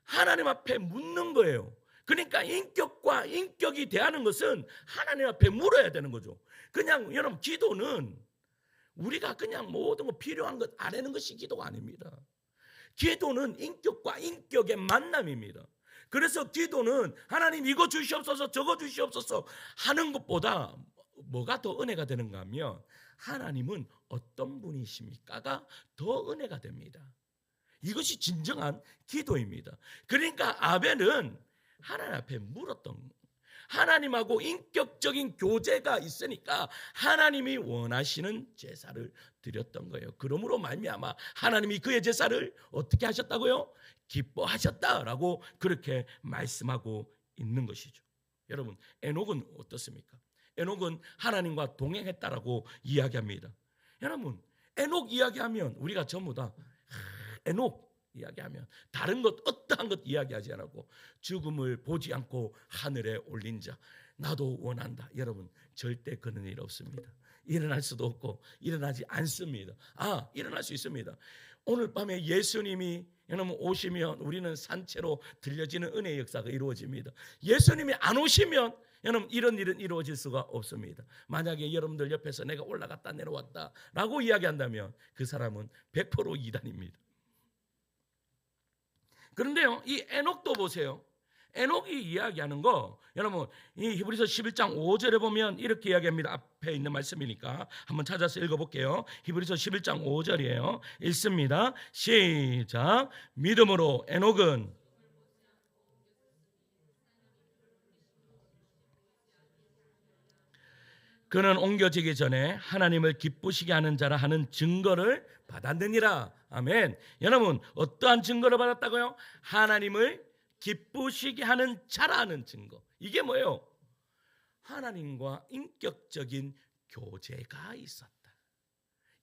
하나님 앞에 묻는 거예요. 그러니까 인격과 인격이 대하는 것은 하나님 앞에 물어야 되는 거죠. 그냥 여러분, 기도는 우리가 그냥 모든 거 필요한 것 아내는 것이 기도가 아닙니다. 기도는 인격과 인격의 만남입니다. 그래서 기도는 하나님 이거 주시옵소서, 저거 주시옵소서 하는 것보다 뭐가 더 은혜가 되는가 하면 하나님은 어떤 분이십니까가 더 은혜가 됩니다. 이것이 진정한 기도입니다. 그러니까 아벨은 하나님 앞에 물었던, 하나님하고 인격적인 교제가 있으니까 하나님이 원하시는 제사를 드렸던 거예요. 그러므로 말미암아 하나님이 그의 제사를 어떻게 하셨다고요? 기뻐하셨다라고 그렇게 말씀하고 있는 것이죠. 여러분, 에녹은 어떻습니까? 에녹은 하나님과 동행했다라고 이야기합니다. 여러분, 에녹 이야기하면 우리가 전부 다 에녹 이야기하면 다른 것 어떠한 것 이야기하지 않고 죽음을 보지 않고 하늘에 올린 자, 나도 원한다. 여러분, 절대 그런 일 없습니다. 일어날 수도 없고 일어나지 않습니다. 일어날 수 있습니다. 오늘 밤에 예수님이 여러분 오시면 우리는 산채로 들려지는 은혜의 역사가 이루어집니다. 예수님이 안 오시면 여러분 이런 일은 이루어질 수가 없습니다. 만약에 여러분들 옆에서 내가 올라갔다 내려왔다 라고 이야기한다면 그 사람은 100% 이단입니다. 그런데요, 이 에녹도 보세요. 에녹이 이야기하는 거 여러분 이 히브리서 11장 5절에 보면 이렇게 이야기합니다. 앞에 있는 말씀이니까 한번 찾아서 읽어볼게요. 히브리서 11장 5절이에요. 읽습니다. 시작. 믿음으로 에녹은 그는 옮겨지기 전에 하나님을 기쁘시게 하는 자라 하는 증거를 받았느니라. 아멘. 여러분 어떠한 증거를 받았다고요? 하나님을 기쁘시게 하는 자라는 증거. 이게 뭐예요? 하나님과 인격적인 교제가 있었다.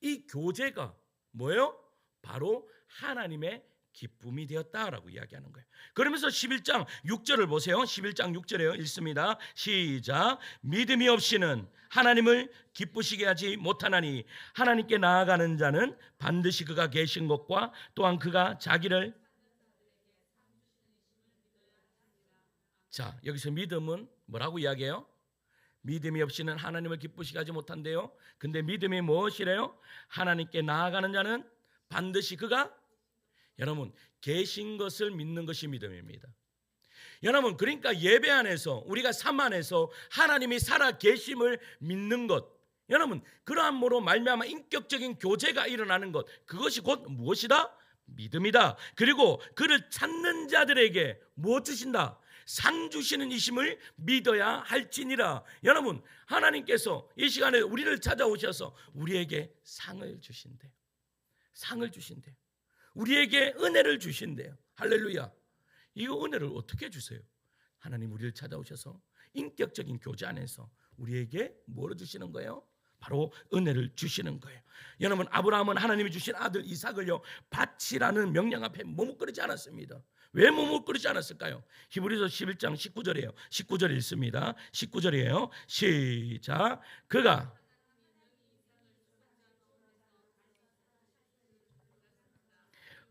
이 교제가 뭐예요? 바로 하나님의 기쁨이 되었다라고 이야기하는 거예요. 그러면서 11장 6절을 보세요. 11장 6절에요. 읽습니다. 시작. 믿음이 없이는 하나님을 기쁘시게 하지 못하나니 하나님께 나아가는 자는 반드시 그가 계신 것과 또한 그가 자기를 자, 여기서 믿음은 뭐라고 이야기해요? 믿음이 없이는 하나님을 기쁘시게 하지 못한대요. 근데 믿음이 무엇이래요? 하나님께 나아가는 자는 반드시 그가 여러분 계신 것을 믿는 것이 믿음입니다. 여러분 그러니까 예배 안에서 우리가 삶 안에서 하나님이 살아 계심을 믿는 것, 여러분 그러함으로 말미암아 인격적인 교제가 일어나는 것, 그것이 곧 무엇이다? 믿음이다. 그리고 그를 찾는 자들에게 무엇 주신다? 상 주시는 이심을 믿어야 할지니라. 여러분 하나님께서 이 시간에 우리를 찾아오셔서 우리에게 상을 주신대요. 상을 주신대요. 우리에게 은혜를 주신대요. 할렐루야. 이 은혜를 어떻게 주세요? 하나님 우리를 찾아오셔서 인격적인 교제 안에서 우리에게 뭐를 주시는 거예요? 바로 은혜를 주시는 거예요. 여러분 아브라함은 하나님이 주신 아들 이삭을요 바치라는 명령 앞에 머뭇거리지 않았습니다. 왜 머뭇거리지 않았을까요? 히브리서 11장 19절이에요. 19절 읽습니다. 19절이에요. 시작. 그가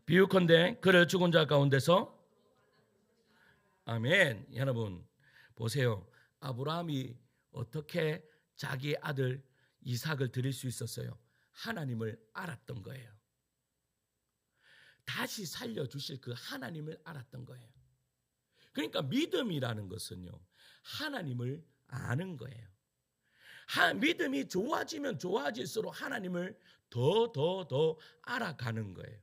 비유컨대 그를 죽은 자 가운데서 아멘. 여러분 보세요. 아브라함이 어떻게 자기 아들 이삭을 드릴 수 있었어요? 하나님을 알았던 거예요. 다시 살려주실 그 하나님을 알았던 거예요. 그러니까 믿음이라는 것은요 하나님을 아는 거예요. 믿음이 좋아지면 좋아질수록 하나님을 더 알아가는 거예요.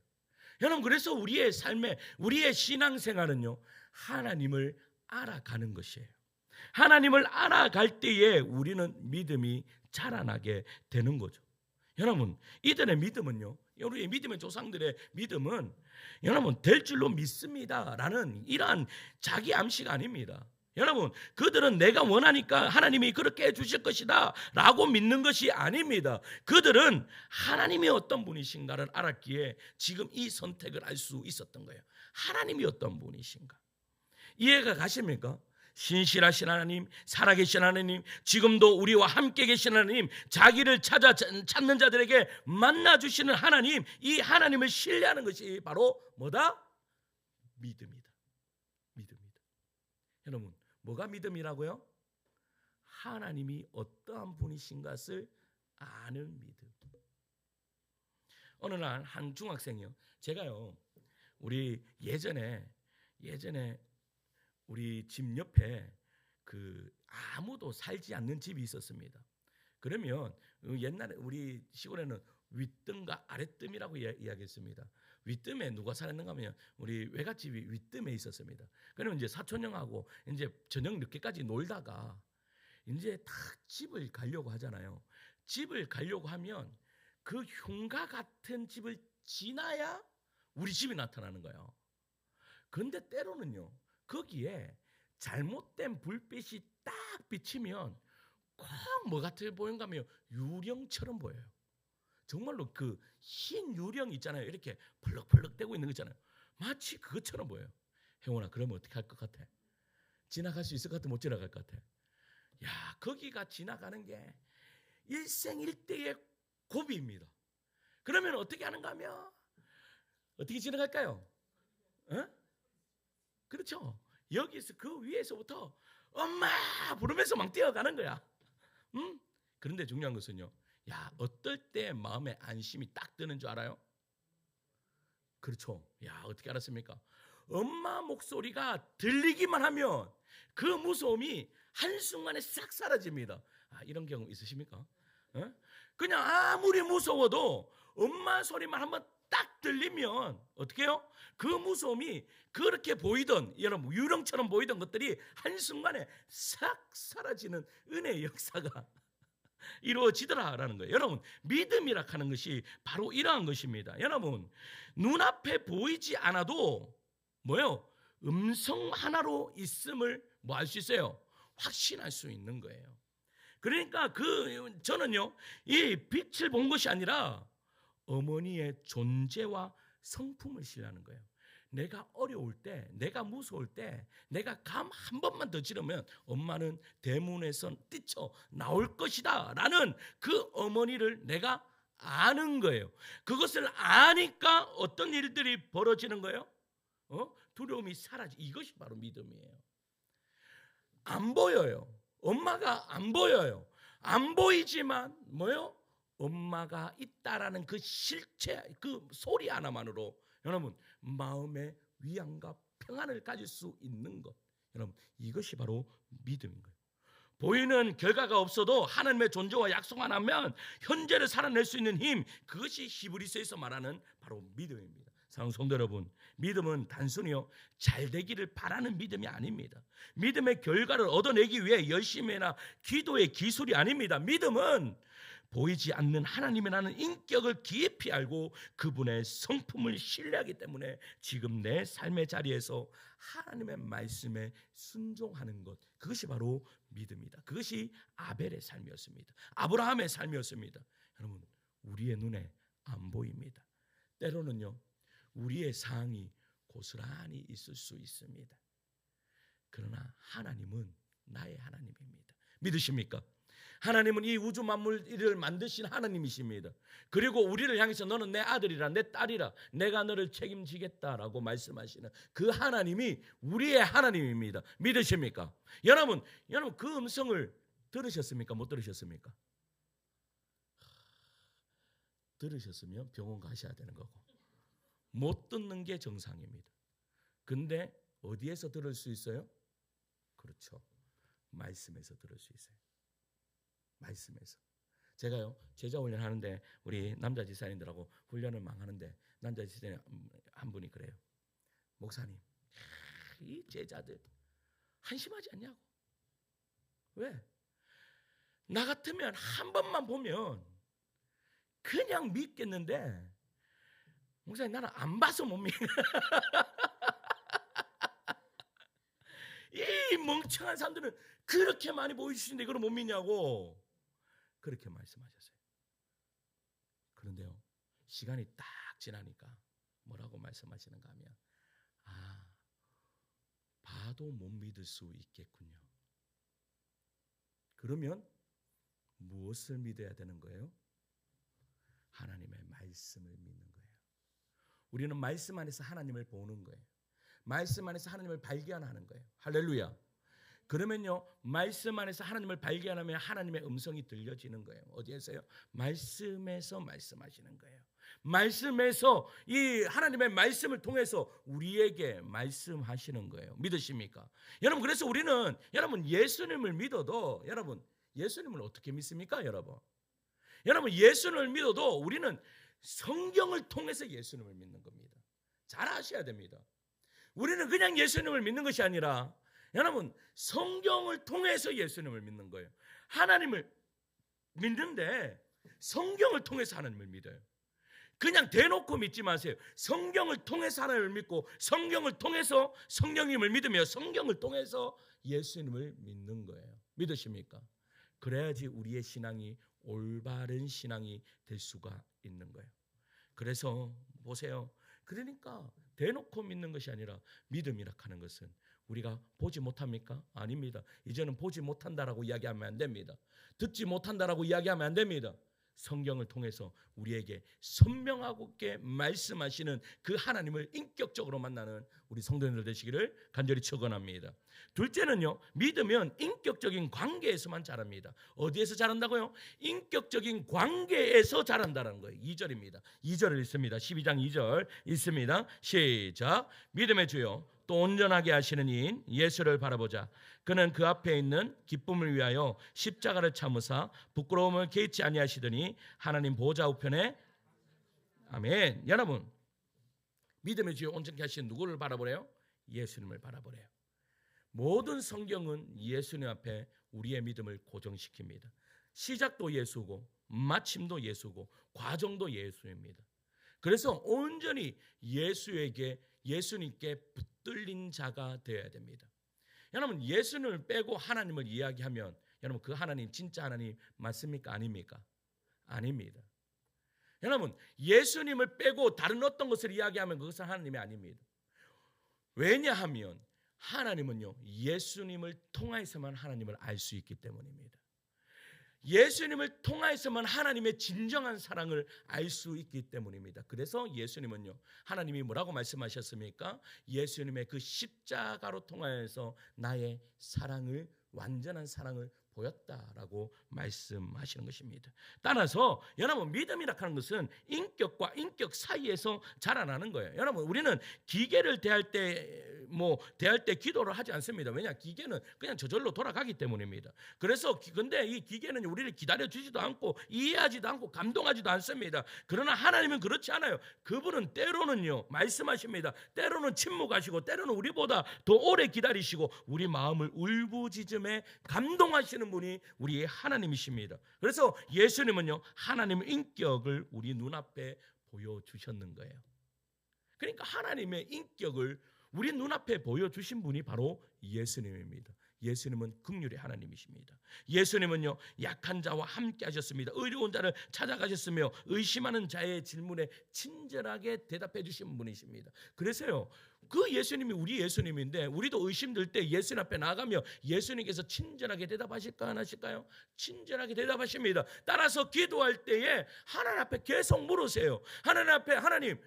여러분 그래서 우리의 삶에 우리의 신앙생활은요 하나님을 알아가는 것이에요. 하나님을 알아갈 때에 우리는 믿음이 자라나게 되는 거죠. 여러분 이들의 믿음은요 우리의 믿음의 조상들의 믿음은 여러분 될 줄로 믿습니다라는 이러한 자기 암시가 아닙니다. 여러분 그들은 내가 원하니까 하나님이 그렇게 해주실 것이다 라고 믿는 것이 아닙니다. 그들은 하나님이 어떤 분이신가를 알았기에 지금 이 선택을 알 수 있었던 거예요. 하나님이 어떤 분이신가 이해가 가십니까? 신실하신 하나님, 살아계신 하나님, 지금도 우리와 함께 계신 하나님, 자기를 찾는 자들에게 만나주시는 하나님, 이 하나님을 신뢰하는 것이 바로 뭐다? 믿음이다. 믿음이다. 여러분 뭐가 믿음이라고요? 하나님이 어떠한 분이신 것을 아는 믿음. 어느 날 한 중학생이요. 제가요 우리 예전에 우리 집 옆에 그 아무도 살지 않는 집이 있었습니다. 그러면 옛날에 우리 시골에는 윗뜸과 아랫뜸이라고 이야기했습니다. 윗뜸에 누가 살았는가 하면 우리 외갓집이 윗뜸에 있었습니다. 그러면 이제 사촌 형하고 이제 저녁 늦게까지 놀다가 이제 다 집을 가려고 하잖아요. 집을 가려고 하면 그 흉가 같은 집을 지나야 우리 집이 나타나는 거예요. 그런데 때로는요 거기에 잘못된 불빛이 딱 비치면 꼭 뭐 같아 보인가 하면 유령처럼 보여요. 정말로 그 흰 유령 있잖아요. 이렇게 펄럭펄럭 대고 있는 거 있잖아요. 마치 그것처럼 보여요. 형원아 그러면 어떻게 할 것 같아? 지나갈 수 있을 것 같아? 못 지나갈 것 같아? 야 거기가 지나가는 게 일생일대의 고비입니다. 그러면 어떻게 하는가 하면 어떻게 지나갈까요? 어? 그렇죠. 여기서 그 위에서부터 엄마 부르면서 막 뛰어가는 거야. 응? 그런데 중요한 것은요. 야, 어떨 때 마음에 안심이 딱 드는 줄 알아요? 그렇죠. 야, 어떻게 알았습니까? 엄마 목소리가 들리기만 하면 그 무서움이 한순간에 싹 사라집니다. 아, 이런 경험 있으십니까? 어? 그냥 아무리 무서워도 엄마 소리만 한번 딱 들리면 어떻게 해요? 그 무서움이 그렇게 보이던 여러분 유령처럼 보이던 것들이 한순간에 싹 사라지는 은혜의 역사가 이루어지더라라는 거예요. 여러분 믿음이라 하는 것이 바로 이러한 것입니다. 여러분 눈앞에 보이지 않아도 뭐예요? 음성 하나로 있음을 뭐 할 수 있어요? 확신할 수 있는 거예요. 그러니까 저는요 이 빛을 본 것이 아니라 어머니의 존재와 성품을 신뢰하는 거예요. 내가 어려울 때, 내가 무서울 때, 내가 감 한 번만 더 지르면 엄마는 대문에서 뛰쳐 나올 것이다 라는 그 어머니를 내가 아는 거예요. 그것을 아니까 어떤 일들이 벌어지는 거예요? 두려움이 사라지. 이것이 바로 믿음이에요. 안 보여요. 엄마가 안 보여요. 안 보이지만 뭐요? 엄마가 있다라는 그 실체, 그 소리 하나만으로 여러분 마음의 위안과 평안을 가질 수 있는 것, 여러분 이것이 바로 믿음인 거예요. 보이는 결과가 없어도 하나님의 존재와 약속 안 하면 현재를 살아낼 수 있는 힘, 그것이 히브리서에서 말하는 바로 믿음입니다. 사랑하는 성도 여러분, 믿음은 단순히요 잘 되기를 바라는 믿음이 아닙니다. 믿음의 결과를 얻어내기 위해 열심히나 기도의 기술이 아닙니다. 믿음은 보이지 않는 하나님이라는 인격을 깊이 알고 그분의 성품을 신뢰하기 때문에 지금 내 삶의 자리에서 하나님의 말씀에 순종하는 것, 그것이 바로 믿음이다. 그것이 아벨의 삶이었습니다. 아브라함의 삶이었습니다. 여러분 우리의 눈에 안 보입니다. 때로는요 우리의 상황이 고스란히 있을 수 있습니다. 그러나 하나님은 나의 하나님입니다. 믿으십니까? 하나님은 이 우주 만물을 만드신 하나님이십니다. 그리고 우리를 향해서 너는 내 아들이라 내 딸이라 내가 너를 책임지겠다라고 말씀하시는 그 하나님이 우리의 하나님입니다. 믿으십니까? 여러분 그 음성을 들으셨습니까? 못 들으셨습니까? 들으셨으면 병원 가셔야 되는 거고 못 듣는 게 정상입니다. 근데 어디에서 들을 수 있어요? 그렇죠. 말씀에서 들을 수 있어요. 말씀에서. 제가요 제자 훈련 하는데 우리 남자 지사님들하고 훈련을 막 하는데 남자 지사님 한 분이 그래요. 목사님, 이 제자들 한심하지 않냐고. 왜? 나 같으면 한 번만 보면 그냥 믿겠는데 목사님 나는 안 봐서 못 믿어. 이 멍청한 사람들은 그렇게 많이 보여주시는데 이걸 못 믿냐고 그렇게 말씀하셨어요. 그런데요 시간이 딱 지나니까 뭐라고 말씀하시는가 하면 봐도 못 믿을 수 있겠군요. 그러면 무엇을 믿어야 되는 거예요? 하나님의 말씀을 믿는 거예요. 우리는 말씀 안에서 하나님을 보는 거예요. 말씀 안에서 하나님을 발견하는 거예요. 할렐루야. 그러면요 말씀 안에서 하나님을 발견하면 하나님의 음성이 들려지는 거예요. 어디에서요? 말씀에서 말씀하시는 거예요. 말씀에서 이 하나님의 말씀을 통해서 우리에게 말씀하시는 거예요. 믿으십니까? 여러분 그래서 우리는 여러분 예수님을 믿어도 여러분 예수님을 어떻게 믿습니까? 여러분 예수님을 믿어도 우리는 성경을 통해서 예수님을 믿는 겁니다. 잘 아셔야 됩니다. 우리는 그냥 예수님을 믿는 것이 아니라 여러분 성경을 통해서 예수님을 믿는 거예요. 하나님을 믿는데 성경을 통해서 하나님을 믿어요. 그냥 대놓고 믿지 마세요. 성경을 통해서 하나님을 믿고 성경을 통해서 성령님을 믿으며 성경을 통해서 예수님을 믿는 거예요. 믿으십니까? 그래야지 우리의 신앙이 올바른 신앙이 될 수가 있는 거예요. 그래서 보세요. 그러니까 대놓고 믿는 것이 아니라 믿음이라 하는 것은 우리가 보지 못합니까? 아닙니다. 이제는 보지 못한다라고 이야기하면 안 됩니다. 듣지 못한다라고 이야기하면 안 됩니다. 성경을 통해서 우리에게 선명하게 말씀하시는 그 하나님을 인격적으로 만나는 우리 성도님들 되시기를 간절히 축원합니다. 둘째는요, 믿으면 인격적인 관계에서만 자랍니다. 어디에서 자란다고요? 인격적인 관계에서 자란다는 거예요. 2절입니다. 2절을 읽습니다. 12장 2절 읽습니다. 시작. 믿음의 주요 또 온전하게 하시는 이인 예수를 바라보자. 그는 그 앞에 있는 기쁨을 위하여 십자가를 참으사 부끄러움을 개의치 아니하시더니 하나님 보좌 우편에 아멘. 여러분, 믿음의 주요 온전케 하신 누구를 바라보래요? 예수님을 바라보래요. 모든 성경은 예수님 앞에 우리의 믿음을 고정시킵니다. 시작도 예수고 마침도 예수고 과정도 예수입니다. 그래서 온전히 예수님께 붙들린 자가 되어야 됩니다. 여러분, 예수님을 빼고 하나님을 이야기하면 여러분 그 하나님 진짜 하나님 맞습니까? 아닙니까? 아닙니다. 여러분, 예수님을 빼고 다른 어떤 것을 이야기하면 그것은 하나님이 아닙니다. 왜냐하면 하나님은요, 예수님을 통해서만 하나님을 알 수 있기 때문입니다. 예수님을 통해서만 하나님의 진정한 사랑을 알 수 있기 때문입니다. 그래서 예수님은요, 하나님이 뭐라고 말씀하셨습니까? 예수님의 그 십자가로 통하여서 나의 사랑을, 완전한 사랑을 보였다라고 말씀하시는 것입니다. 따라서 여러분, 믿음이라 하는 것은 인격과 인격 사이에서 자라나는 거예요. 여러분, 우리는 기계를 대할 때 기도를 하지 않습니다. 왜냐? 기계는 그냥 저절로 돌아가기 때문입니다. 그래서 근데 이 기계는 우리를 기다려 주지도 않고 이해하지도 않고 감동하지도 않습니다. 그러나 하나님은 그렇지 않아요. 그분은 때로는요, 말씀하십니다. 때로는 침묵하시고 때로는 우리보다 더 오래 기다리시고 우리 마음을 울부짖음에 감동하시는 분이 우리의 하나님이십니다. 그래서 예수님은요, 하나님의 인격을 우리 눈앞에 보여주셨는 거예요. 그러니까 하나님의 인격을 우리 눈앞에 보여주신 분이 바로 예수님입니다. 예수님은 긍휼의 하나님이십니다. 예수님은요, 약한 자와 함께 하셨습니다. 어려운 자를 찾아가셨으며 의심하는 자의 질문에 친절하게 대답해 주신 분이십니다. 그래서요, 그 예수님이 우리 예수님인데 우리도 의심될 때 예수님 앞에 나가며 예수님께서 친절하게 대답하실까 안 하실까요? 친절하게 대답하십니다. 따라서 기도할 때에 하나님 앞에 계속 물으세요. 하나님 앞에 하나님,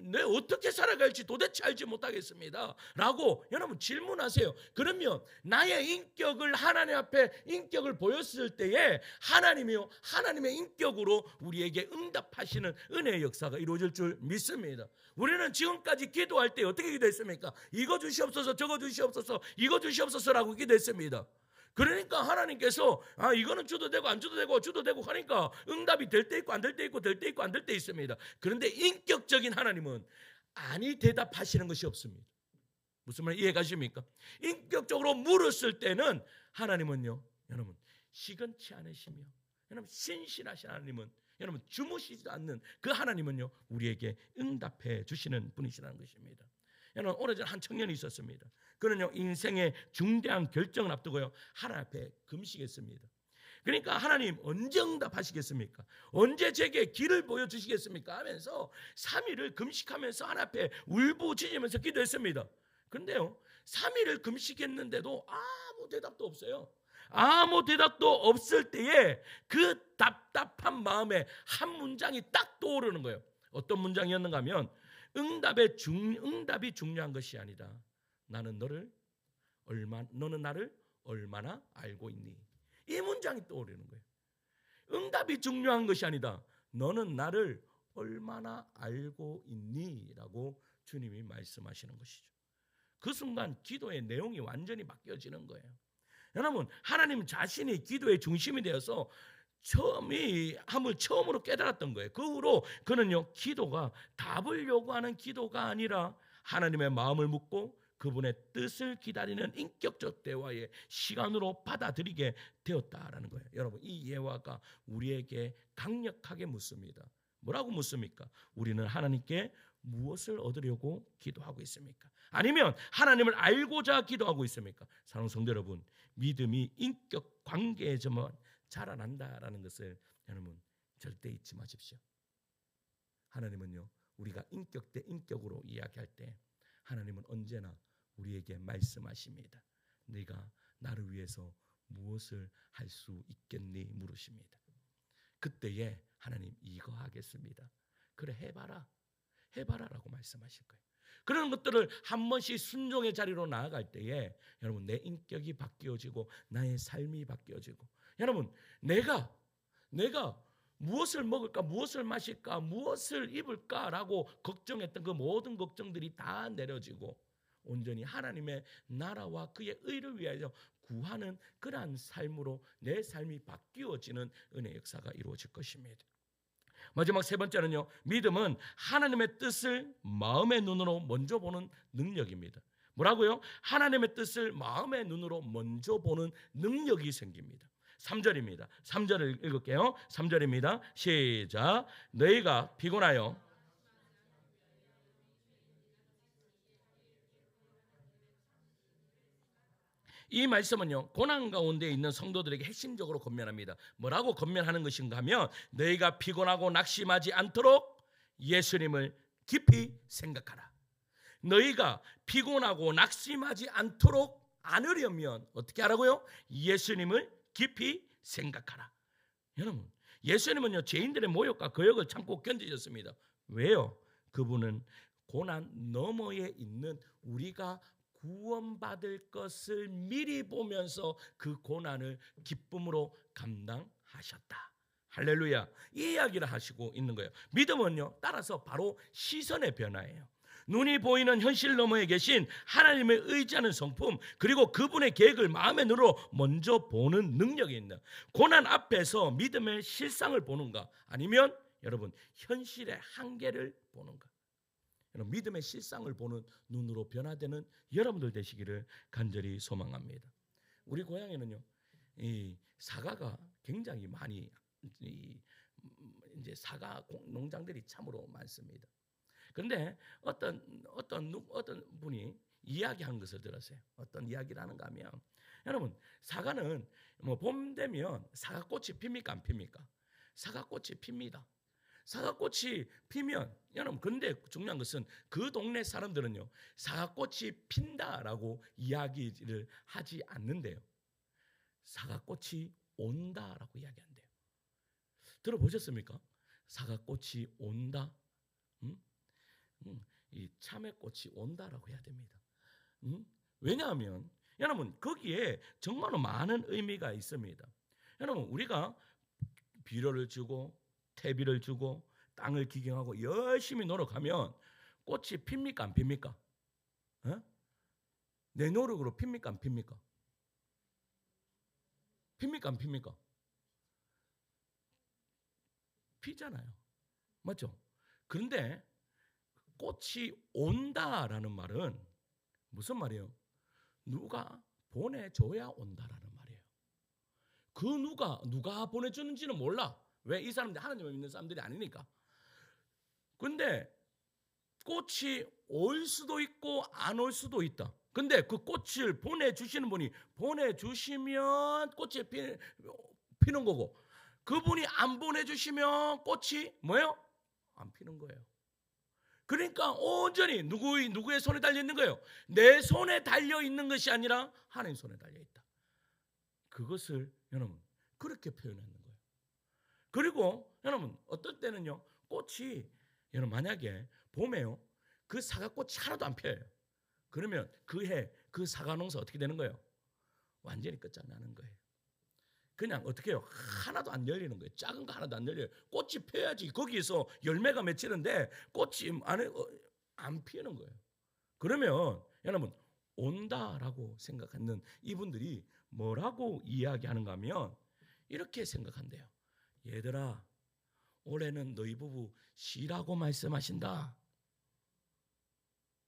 내 어떻게 살아갈지 도대체 알지 못하겠습니다 라고 여러분 질문하세요. 그러면 나의 인격을 하나님 앞에 인격을 보였을 때에 하나님이요, 하나님의 인격으로 우리에게 응답하시는 은혜의 역사가 이루어질 줄 믿습니다. 우리는 지금까지 기도할 때 어떻게 기도했습니까? 이거 주시옵소서, 저거 주시옵소서, 이거 주시옵소서라고 기도했습니다. 그러니까 하나님께서 이거는 주도 되고 안 주도 되고 주도 되고 하니까 응답이 될 때 있고 안 될 때 있고 될 때 있고 안 될 때 있습니다. 그런데 인격적인 하나님은 아니 대답하시는 것이 없습니다. 무슨 말 이해 가십니까? 인격적으로 물었을 때는 하나님은요, 여러분 시건치 않으시며 여러분 신실하신 하나님은 여러분 주무시지도 않는 그 하나님은요, 우리에게 응답해 주시는 분이시라는 것입니다. 여러분, 오래전 한 청년이 있었습니다. 그는요, 인생의 중대한 결정을 앞두고요, 하나님 앞에 금식했습니다. 그러니까 하나님 언제 응답하시겠습니까? 언제 제게 길을 보여주시겠습니까? 하면서 3일을 금식하면서 하나님 앞에 울부짖으면서 기도했습니다. 그런데요, 3일을 금식했는데도 아무 대답도 없어요. 아무 대답도 없을 때에 그 답답한 마음에 한 문장이 딱 떠오르는 거예요. 어떤 문장이었는가 하면 응답이 중요한 것이 아니다. 너는 나를 얼마나 알고 있니? 이 문장이 떠오르는 거예요. 응답이 중요한 것이 아니다. 너는 나를 얼마나 알고 있니? 라고 주님이 말씀하시는 것이죠. 그 순간 기도의 내용이 완전히 바뀌어지는 거예요. 여러분, 하나님 자신이 기도의 중심이 되어서 처음으로 깨달았던 거예요. 그 후로 그는요, 기도가 답을 요구하는 기도가 아니라 하나님의 마음을 묻고 그분의 뜻을 기다리는 인격적 대화의 시간으로 받아들이게 되었다라는 거예요. 여러분, 이 예화가 우리에게 강력하게 묻습니다. 뭐라고 묻습니까? 우리는 하나님께 무엇을 얻으려고 기도하고 있습니까? 아니면 하나님을 알고자 기도하고 있습니까? 사랑하는 성도 여러분, 믿음이 인격 관계에서만 자라난다라는 것을 여러분 절대 잊지 마십시오. 하나님은요, 우리가 인격 대 인격으로 이야기할 때 하나님은 언제나 우리에게 말씀하십니다. 네가 나를 위해서 무엇을 할 수 있겠니? 물으십니다. 그때에 하나님 이거 하겠습니다. 그래 해봐라라고 말씀하실 거예요. 그런 것들을 한 번씩 순종의 자리로 나아갈 때에 여러분 내 인격이 바뀌어지고 나의 삶이 바뀌어지고 여러분 내가 무엇을 먹을까 무엇을 마실까 무엇을 입을까라고 걱정했던 그 모든 걱정들이 다 내려지고 온전히 하나님의 나라와 그의 의를 위하여 구하는 그러한 삶으로 내 삶이 바뀌어지는 은혜의 역사가 이루어질 것입니다. 마지막 세 번째는요, 믿음은 하나님의 뜻을 마음의 눈으로 먼저 보는 능력입니다. 뭐라고요? 하나님의 뜻을 마음의 눈으로 먼저 보는 능력이 생깁니다. 3절입니다. 3절을 읽을게요. 3절입니다. 시작. 너희가 피곤하여 이 말씀은요 고난 가운데 있는 성도들에게 핵심적으로 권면합니다. 뭐라고 권면하는 것인가 하면 너희가 피곤하고 낙심하지 않도록 예수님을 깊이 생각하라. 너희가 피곤하고 낙심하지 않으려면 어떻게 하라고요? 예수님을 깊이 생각하라. 여러분 예수님은요 죄인들의 모욕과 거역을 참고 견디셨습니다. 왜요? 그분은 고난 너머에 있는 우리가 구원받을 것을 미리 보면서 그 고난을 기쁨으로 감당하셨다. 할렐루야. 이 이야기를 하시고 있는 거예요. 믿음은요 따라서 바로 시선의 변화예요. 눈이 보이는 현실 너머에 계신 하나님을 의지하는 성품 그리고 그분의 계획을 마음의 눈으로 먼저 보는 능력이 있는 고난 앞에서 믿음의 실상을 보는가 아니면 여러분 현실의 한계를 보는가 여러분 믿음의 실상을 보는 눈으로 변화되는 여러분들 되시기를 간절히 소망합니다. 우리 고향에는요 이 사과가 굉장히 많이 이제 사과 농장들이 참으로 많습니다. 그런데 어떤 분이 이야기한 것을 들었어요. 어떤 이야기를 하는가 하면 여러분 사과는 뭐 봄 되면 사과꽃이 핍니까 안 핍니까? 사과꽃이 핍니다. 사과꽃이 피면 여러분 근데 중요한 것은 그 동네 사람들은요 사과꽃이 핀다라고 이야기를 하지 않는데요 사과꽃이 온다라고 이야기한대요. 들어보셨습니까? 사과꽃이 온다. 이 참외꽃이 온다라고 해야 됩니다. 왜냐하면 여러분 거기에 정말로 많은 의미가 있습니다. 여러분 우리가 비료를 주고 퇴비를 주고 땅을 기경하고 열심히 노력하면 꽃이 핍니까 안 핍니까? 내 노력으로 핍니까 안 핍니까? 핍니까 안 핍니까? 피잖아요. 맞죠? 그런데 꽃이 온다라는 말은 무슨 말이에요? 누가 보내줘야 온다라는 말이에요. 그 누가 보내주는지는 몰라. 왜? 이 사람들 하나님을 믿는 사람들이 아니니까. 근데 꽃이 올 수도 있고 안 올 수도 있다. 근데 그 꽃을 보내주시는 분이 보내주시면 꽃이 피는 거고 그분이 안 보내주시면 꽃이 뭐예요? 안 피는 거예요. 그러니까 온전히 누구의 손에 달려있는 거예요? 내 손에 달려있는 것이 아니라 하나님 손에 달려있다. 그것을 여러분 그렇게 표현하는 거예요. 그리고 여러분 어떨 때는요 꽃이 여러분 만약에 봄에요 그 사과꽃이 하나도 안 펴요. 그러면 그 해 그 사과 농사 어떻게 되는 거예요? 완전히 끝장나는 거예요. 그냥 어떻게 해요? 하나도 안 열리는 거예요. 작은 거 하나도 안 열려요. 꽃이 펴야지 거기에서 열매가 맺히는데 꽃이 안 피는 거예요. 그러면 여러분 온다라고 생각하는 이분들이 뭐라고 이야기하는가 하면 이렇게 생각한대요. 얘들아 올해는 너희 부부 쉬라고 말씀하신다.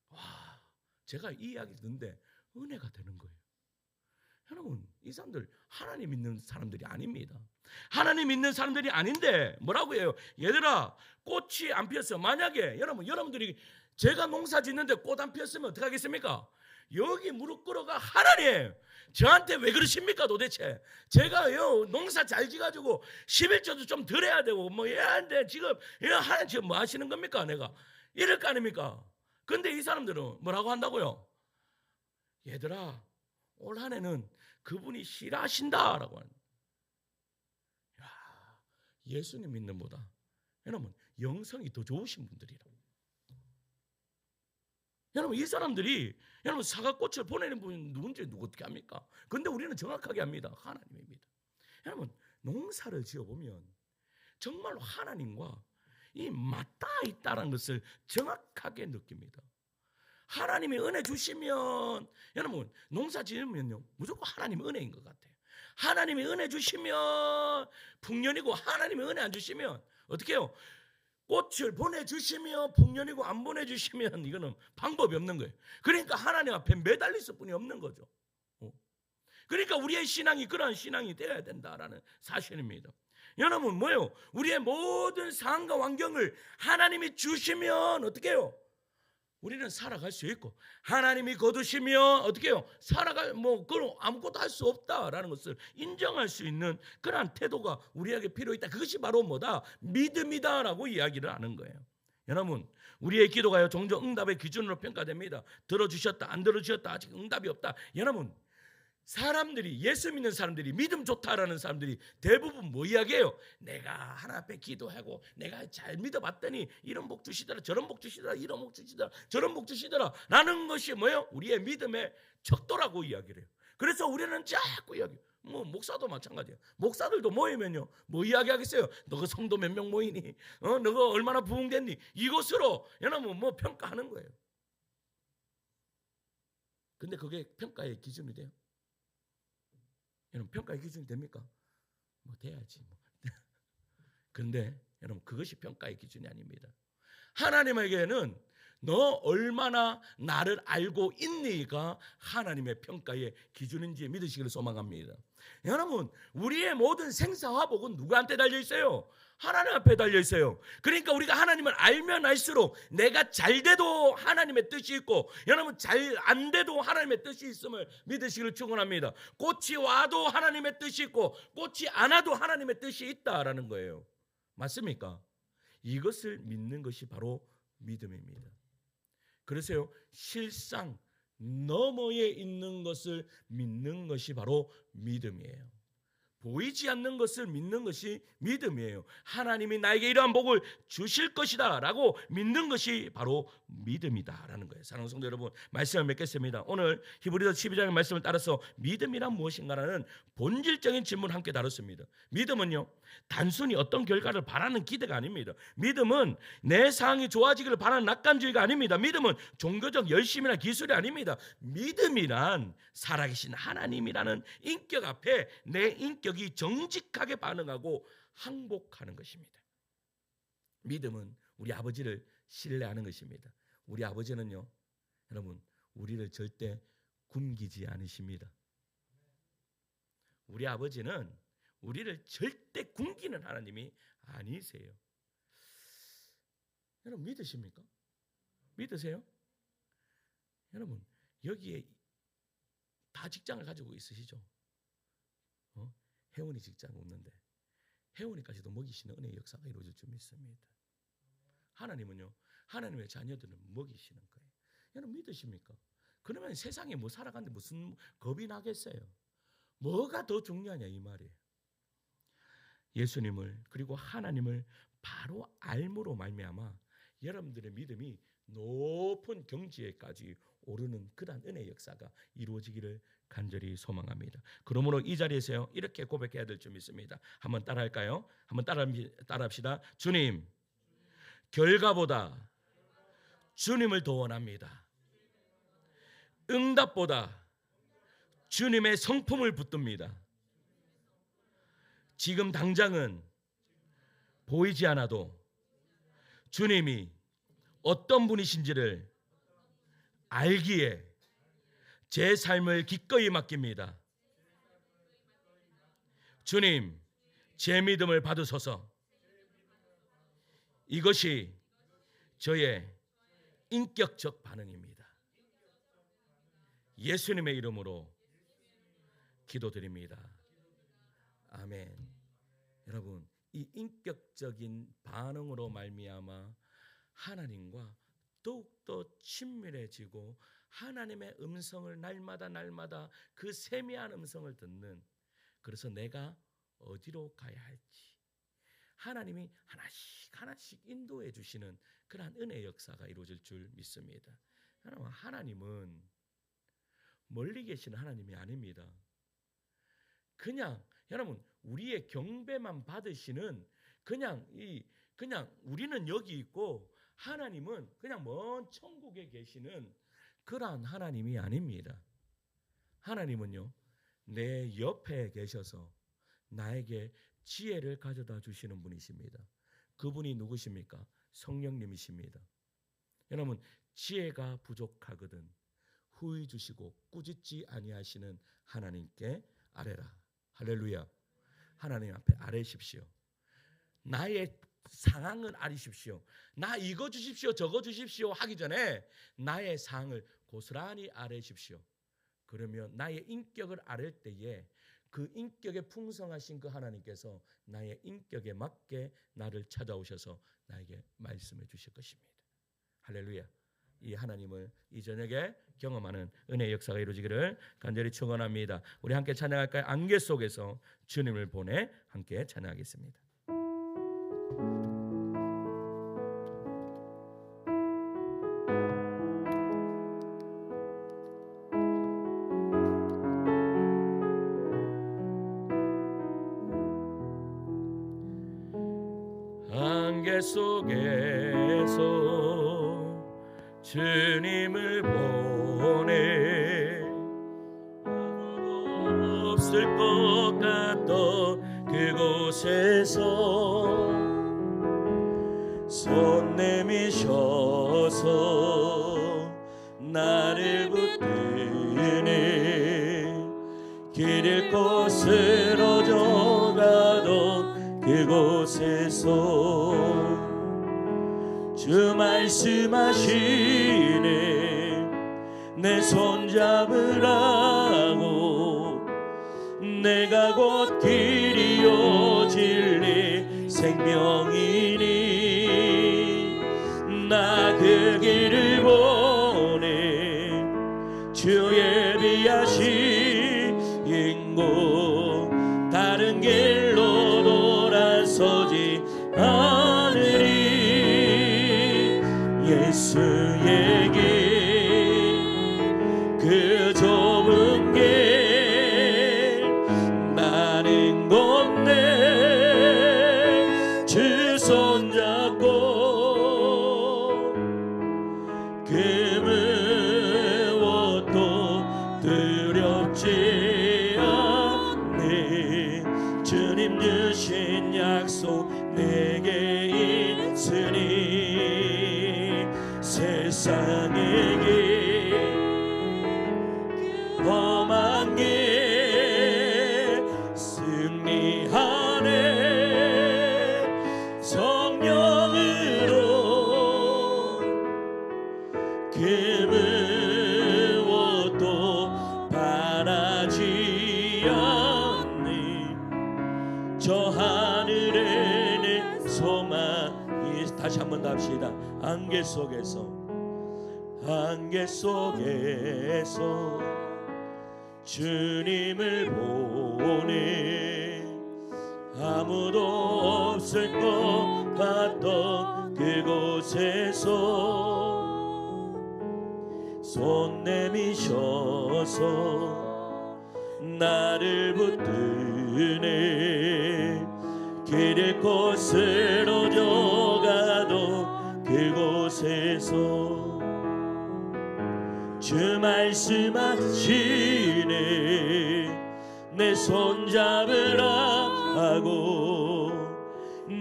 와, 제가 이 이야기 듣는데 은혜가 되는 거예요. 여러분 이 사람들 하나님 믿는 사람들이 아닙니다. 하나님 믿는 사람들이 아닌데 뭐라고 해요? 얘들아 꽃이 안 피었어요. 만약에 여러분들이 제가 농사 짓는데 꽃 안 피었으면 어떻게 하겠습니까? 여기 무릎 꿇어가 하나님 저한테 왜 그러십니까 도대체? 제가요 농사 잘 지가지고 11조도 좀 덜 해야 되고 뭐 얘한테 지금 하나님 지금 뭐 하시는 겁니까? 내가 이럴 거 아닙니까? 근데 이 사람들은 뭐라고 한다고요? 얘들아 올 한해는 그분이 싫어하신다라고 하는. 예수님 믿는 보다 여러분 영성이 더 좋으신 분들이라고. 여러분 이 사람들이 여러분 사과꽃을 보내는 분이 누군지 누구 어떻게 합니까? 그런데 우리는 정확하게 합니다. 하나님입니다. 여러분 농사를 지어보면 정말로 하나님과 이 맞닿아 있다는 것을 정확하게 느낍니다. 하나님이 은혜 주시면 여러분 농사 지으면요 무조건 하나님의 은혜인 것 같아요. 하나님이 은혜 주시면 풍년이고 하나님이 은혜 안 주시면 어떻게 해요? 꽃을 보내주시며 풍년이고 안 보내주시면 이거는 방법이 없는 거예요. 그러니까 하나님 앞에 매달릴 수뿐이 없는 거죠. 그러니까 우리의 신앙이 그러한 신앙이 되어야 된다라는 사실입니다. 여러분 뭐예요? 우리의 모든 상황과 환경을 하나님이 주시면 어떻게 해요? 우리는 살아갈 수 있고 하나님이 거두시면 어떻게 해요? 살아갈 그건 아무것도 할 수 없다라는 것을 인정할 수 있는 그러한 태도가 우리에게 필요 있다. 그것이 바로 뭐다? 믿음이다라고 이야기를 하는 거예요. 여러분 우리의 기도가요 종종 응답의 기준으로 평가됩니다. 들어주셨다 안 들어주셨다 아직 응답이 없다. 여러분 사람들이 예수 믿는 사람들이 믿음 좋다라는 사람들이 대부분 뭐 이야기해요? 내가 하나님 앞에 기도하고 내가 잘 믿어봤더니 이런 복 주시더라 저런 복 주시더라 이런 복 주시더라 저런 복 주시더라 라는 것이 뭐예요? 우리의 믿음의 척도라고 이야기를 해요. 그래서 우리는 자꾸 이야기해요. 목사도 마찬가지예요. 목사들도 모이면요 뭐 이야기하겠어요? 너가 성도 몇 명 모이니? 너가 얼마나 부흥됐니? 이것으로 여러분 뭐 평가하는 거예요. 근데 그게 평가의 기준이 돼요? 여러분 평가의 기준이 됩니까? 돼야지 그런데 여러분 그것이 평가의 기준이 아닙니다. 하나님에게는 너 얼마나 나를 알고 있니가 하나님의 평가의 기준인지 믿으시기를 소망합니다. 여러분 우리의 모든 생사화복은 누구한테 달려 있어요? 하나님 앞에 달려 있어요. 그러니까 우리가 하나님을 알면 알수록 내가 잘 돼도 하나님의 뜻이 있고 여러분 잘 안 돼도 하나님의 뜻이 있음을 믿으시기를 축원합니다. 꽃이 와도 하나님의 뜻이 있고 꽃이 안 와도 하나님의 뜻이 있다라는 거예요. 맞습니까? 이것을 믿는 것이 바로 믿음입니다. 그래서요 실상 너머에 있는 것을 믿는 것이 바로 믿음이에요. 보이지 않는 것을 믿는 것이 믿음이에요. 하나님이 나에게 이러한 복을 주실 것이다 라고 믿는 것이 바로 믿음이다 라는 거예요. 사랑하는 성도 여러분 말씀을 맺겠습니다. 오늘 히브리서 12장의 말씀을 따라서 믿음이란 무엇인가라는 본질적인 질문을 함께 다뤘습니다. 믿음은요 단순히 어떤 결과를 바라는 기대가 아닙니다. 믿음은 내 상황이 좋아지기를 바라는 낙관주의가 아닙니다. 믿음은 종교적 열심이나 기술이 아닙니다. 믿음이란 살아계신 하나님이라는 인격 앞에 내 인격이 정직하게 반응하고 항복하는 것입니다. 믿음은 우리 아버지를 신뢰하는 것입니다. 우리 아버지는요 여러분 우리를 절대 굶기지 않으십니다. 우리 아버지는 우리를 절대 굶기는 하나님이 아니세요. 여러분 믿으십니까? 믿으세요? 여러분 여기에 다 직장을 가지고 있으시죠? 혜원이 직장 없는데 혜원이까지도 먹이시는 은혜의 역사가 이루어질 줄 믿습니다. 하나님은요 하나님의 자녀들을 먹이시는 거예요. 여러분 믿으십니까? 그러면 세상에 뭐 살아가는데 무슨 겁이 나겠어요? 뭐가 더 중요하냐 이 말이에요. 예수님을 그리고 하나님을 바로 알므로 말미암아 여러분들의 믿음이 높은 경지에까지 오르는 그러한 은혜의 역사가 이루어지기를 간절히 소망합니다. 그러므로 이 자리에서요 이렇게 고백해야 될 줄 믿습니다. 한번 따라할까요? 한번 따라합시다. 주님 결과보다 주님을 더 원합니다. 응답보다 주님의 성품을 붙듭니다. 지금 당장은 보이지 않아도 주님이 어떤 분이신지를 알기에 제 삶을 기꺼이 맡깁니다. 주님, 제 믿음을 받으소서. 이것이 저의 인격적 반응입니다. 예수님의 이름으로 기도드립니다. 아멘. 여러분, 이 인격적인 반응으로 말미암아 하나님과 더욱더 친밀해지고 하나님의 음성을 날마다 그 세미한 음성을 듣는, 그래서 내가 어디로 가야 할지, 하나님이 하나씩 하나씩 인도해 주시는 그러한 은혜의 역사가 이루어질 줄 믿습니다. 하나님은 멀리 계시는 하나님이 아닙니다. 그냥 여러분 우리의 경배만 받으시는 그냥 우리는 여기 있고 하나님은 그냥 먼 천국에 계시는 그러한 하나님이 아닙니다. 하나님은요 내 옆에 계셔서 나에게 지혜를 가져다 주시는 분이십니다. 그분이 누구십니까? 성령님이십니다. 여러분 지혜가 부족하거든 후히 주시고 꾸짖지 아니하시는 하나님께 아뢰라. 할렐루야. 하나님 앞에 아뢰십시오. 나의 상황을 아뢰십시오. 나 이거 주십시오 저거 주십시오 하기 전에 나의 상황을 고스란히 아뢰십시오. 그러면 나의 인격을 아뢰 때에 그 인격에 풍성하신 그 하나님께서 나의 인격에 맞게 나를 찾아오셔서 나에게 말씀해 주실 것입니다. 할렐루야. 이 하나님을 이 저녁에 경험하는 은혜의 역사가 이루어지기를 간절히 축원합니다. 우리 함께 찬양할까요? 안개 속에서 주님을 보내 함께 찬양하겠습니다. 안개 속에서 주님을 보내 아무도 없을 것 같던 그곳에서 손 내미셔서 나를 붙드네 길 잃고 쓰러져 가던 그곳에서 주 말씀하시네 내 손 잡으라고 내가 곧 길이요 진리 생명이니 나 그 길을 보내 주 예비하신 곳 다른 길로 돌아서지 않으리 예수의 길 그 좁은 길 나는 곧내 주 손잡고 그 무엇도 두렵지 않네 주님 주신 약속 내게 있으니 세상의 길 험한 길 승리하네 성령으로 그 무엇도 바라지 않네 저 하늘에 내 소망이 다시 한번 더 합시다. 안개 속에서 주님을 보내 아무도 없을 것 같던 그곳에서 손 내미셔서 나를 붙드네 길 잃고 쓰러져 가던 그곳에서 주 말씀하시네 내 손 잡으라 하고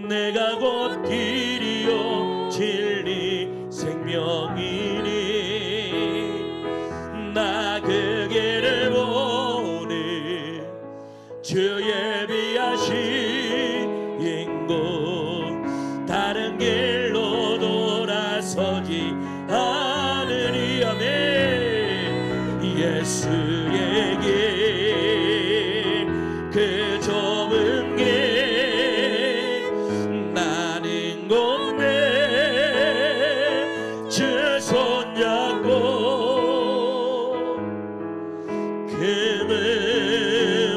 내가 곧 길이요 진리 생명이니 나 그 길을 보내 주 예비하신 곳 다른 길로 돌아서지 않으리 아멘 예수의 길 그 좁은 길 나는 곧내 주 손잡고 그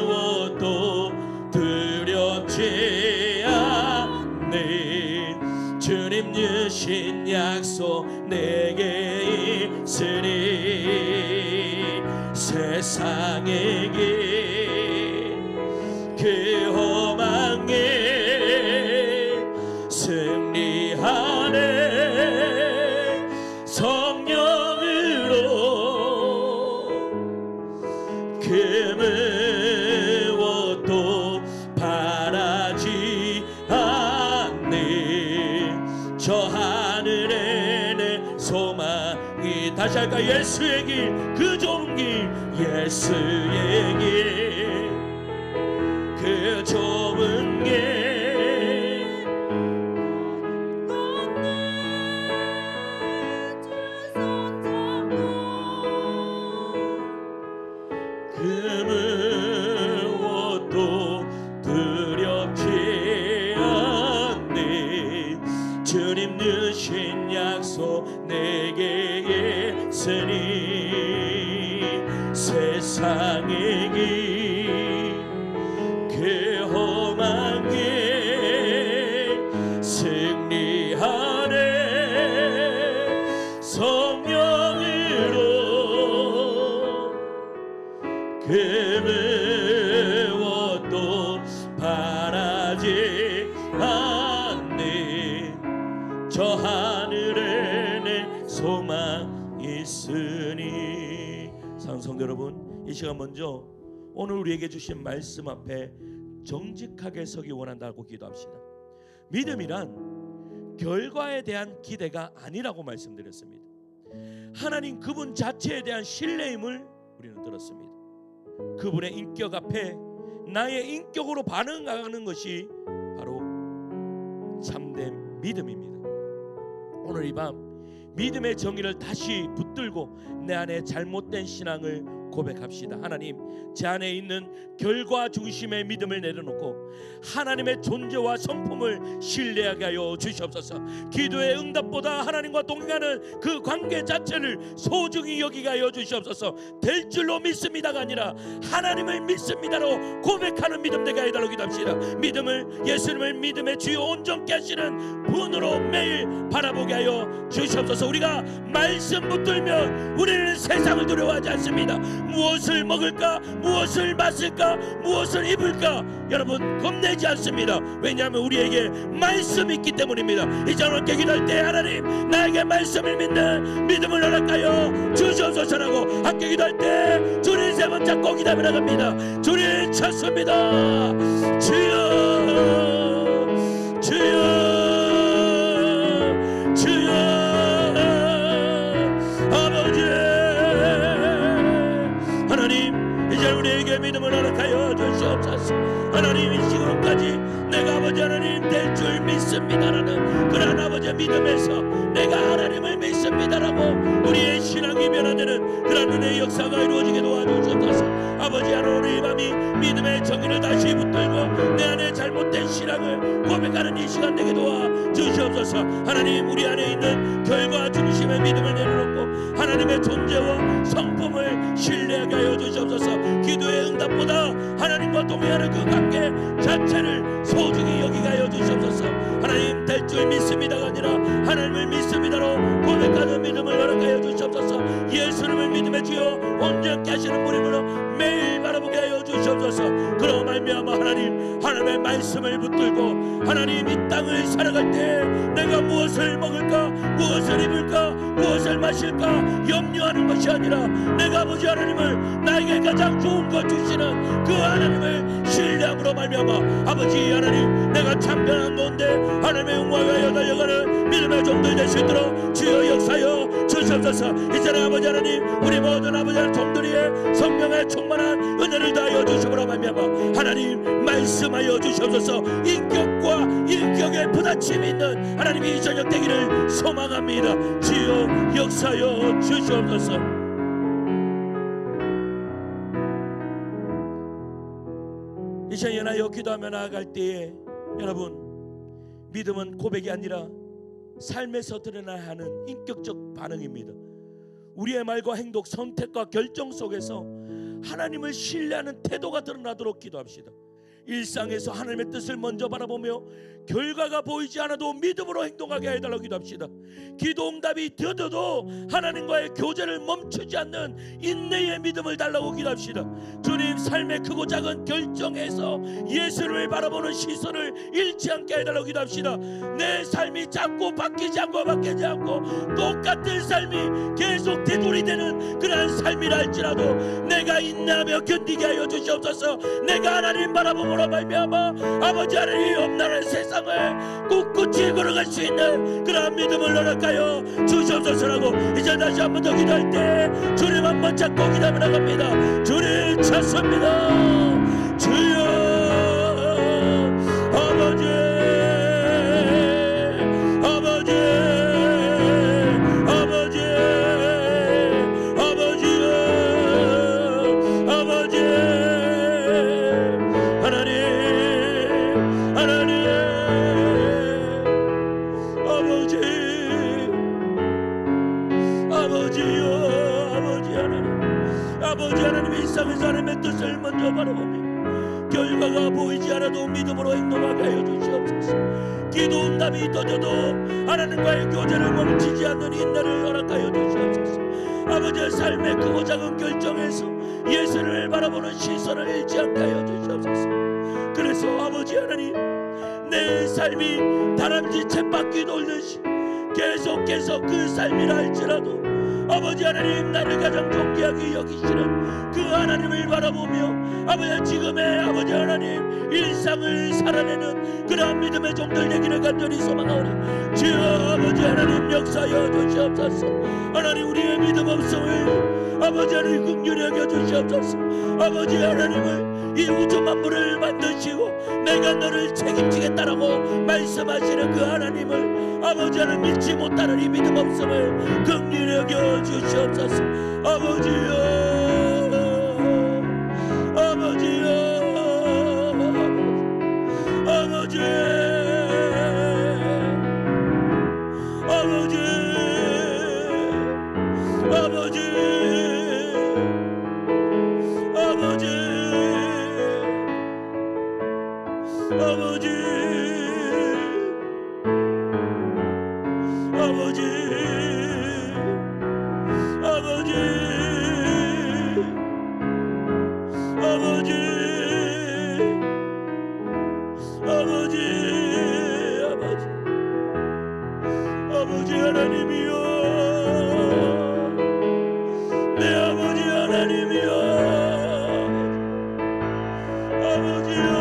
무엇도 두렵지 않네 있으니 세상에게 그 험한에 승리하네 성령으로 그 무엇도 바라지 않네 저 하늘에 내 소망이 다시 할까 예수의 길 그 좋은 길 예수의 길 그 좋은 길 그 무엇도 두렵지 않네 주님 주신 약속 내게 있으니 세상의 길그 험한 길 승리하네 성령으로 그 무엇도 바라지 않네 저 하늘에 내 소망 있으니. 사랑하는 성도 여러분, 이 시간 먼저 오늘 우리에게 주신 말씀 앞에 정직하게 서기 원한다고 기도합시다. 믿음이란 결과에 대한 기대가 아니라고 말씀드렸습니다. 하나님 그분 자체에 대한 신뢰임을 우리는 들었습니다. 그분의 인격 앞에 나의 인격으로 반응하는 것이 바로 참된 믿음입니다. 오늘 이 밤 믿음의 정의를 다시 붙들고 내 안에 잘못된 신앙을 고백합시다. 하나님, 제 안에 있는 결과 중심의 믿음을 내려놓고 하나님의 존재와 성품을 신뢰하게 하여 주시옵소서. 기도의 응답보다 하나님과 동행하는 그 관계 자체를 소중히 여기게 하여 주시옵소서. 될 줄로 믿습니다가 아니라 하나님을 믿습니다로 고백하는 믿음 되게 해달라고 기도합시다. 믿음을, 예수님을 믿음의 주요 온전케 하시는 분으로 매일 바라보게 하여 주시옵소서. 우리가 말씀 붙들면 우리는 세상을 두려워하지 않습니다. 무엇을 먹을까, 무엇을 마실까, 무엇을 입을까 여러분 겁내지 않습니다. 왜냐하면 우리에게 말씀이 있기 때문입니다. 이제 함께 기도할 때 하나님 나에게 말씀을 믿는 믿음을 허락하여 주시옵소서라고 함께 기도할 때 주님 세 번 잡고 기도하며 나갑니다. 주님 찾습니다. 주여 주여 주여 아버지 하나님 이제 우리에게 믿음을 허락하여 주시옵소서. 하나님 이 시간까지 내가 아버지 하나님 될 줄 믿습니다라는 그러한 아버지의 믿음에서 내가 하나님을 믿습니다라고 우리의 신앙이 변화되는 그러한 은혜의 역사가 이루어지게 도와주시옵소서. 아버지 하나님 이 밤이 믿음의 정의를 다시 붙들고 내 안에 잘못된 신앙을 고백하는 이 시간 되게 도와주시옵소서. 하나님 우리 안에 있는 결과 중심의 믿음을 내려놓고 하나님의 존재와 성품을 신뢰하게 하여 주시옵소서. 기도의 응답보다 하나님과 동행하는 그 관계 자체를 소중히 여기게 하여 주시옵소서. 하나님 될 줄 믿습니다가 아니라 하나님을 믿습니다로 고백하는 믿음을 허락하여 주시옵소서. 예수님을 믿음의 주여 온전케 하시는 분임으로 매일 바라보게 하여 주시옵소서. 그로 말미암아 하나님 하나님의 말씀을 붙들고 하나님 이 땅을 살아갈 때 내가 무엇을 먹을까, 무엇을 입을까, 무엇을 마실까 염려하는 것이 아니라 내가 아버지 하나님을 나에게 가장 좋은 것 주시는 그 하나님을 신뢰함으로 말미암아 아버지 하나님 내가 참변한 건데 하나님의 영광을 위하여 달려가는 믿음의 종들 될 수 있도록 주여 역사여 주시옵소서. 이제는 아버지 하나님 우리 모든 아버지 하나님 종들이의 성령의 충만한 은혜를 다하여 주시므로 말미암아 하나님 말씀하여 주시옵소서. 인격과 인격의 부딪힘이 있는 하나님의 이 저녁 되기를 소망합니다. 주여 역사여 주시옵소서. 이제 연하여 기도하며 나아갈 때에 여러분 믿음은 고백이 아니라 삶에서 드러나야 하는 인격적 반응입니다. 우리의 말과 행동, 선택과 결정 속에서 하나님을 신뢰하는 태도가 드러나도록 기도합시다. 일상에서 하나님의 뜻을 먼저 바라보며 결과가 보이지 않아도 믿음으로 행동하게 해달라고 기도합시다. 기도 응답이 더뎌도 하나님과의 교제를 멈추지 않는 인내의 믿음을 달라고 기도합시다. 주님, 삶의 크고 작은 결정에서 예수를 바라보는 시선을 잃지 않게 해달라고 기도합시다. 내 삶이 자꾸 바뀌지 않고 똑같은 삶이 계속 되돌이되는 그러한 삶이라 할지라도 내가 인내하며 견디게 하여 주시옵소서. 내가 하나님 바라봄으로 말미암아 아버지 하나님 없나라는 세상을 꿋꿋이 걸어갈 수 있는 그러한 믿음을 허락하여 주시옵소서라고 이제 다시 한 번 더 기도할 때 주님 한 번 잡고 기도하며 나갑니다. 주님 찾습니다. 주여 아버지 아버지 아버지 아버지여 아버지 하나님 하나님 아버지 아버지여 아버지 하나님 아버지 하나님 일상에서 하나님의 뜻을 먼저 바라보며 결과가 보이지 않아도 믿음으로 행동하게 하여 주시옵소서. 기도 응답이 더뎌도 하나님과의 교제를 멈추지 않는 인내를 허락하여 주시옵소서. 아버지의 삶의 크고 작은 결정에서 예수를 바라보는 시선을 잃지 않게 하여 주시옵소서. 그래서 아버지 하나님 내 삶이 다람쥐 쳇바퀴 돌듯이 계속해서 그 삶이라 할지라도 아버지 하나님 나를 가장 존귀하게 여기시는 그 하나님을 바라보며 아버지 지금의 아버지 하나님 일상을 살아내는 그러한 믿음의 종들 되기를 간절히 소망하오니 주여 아버지 하나님 역사하여 주시옵소서. 하나님 우리의 믿음 없음을 아버지 하나님 긍휼히 여겨 주시옵소서. 아버지 하나님을 이 우주 만물을 만드시고 내가 너를 책임지겠다라고 말씀하시는 그 하나님을 아버지 하나님 믿지 못하는 이 믿음 없음을 긍휼히 여겨 주시옵소서. 아버지여 아버지여 아버지 아버지 아버지 아버지 아버지 아버지 아버지 아버지 아버지 아버지 하나님이여 내 아버지 하나님이여 아버지여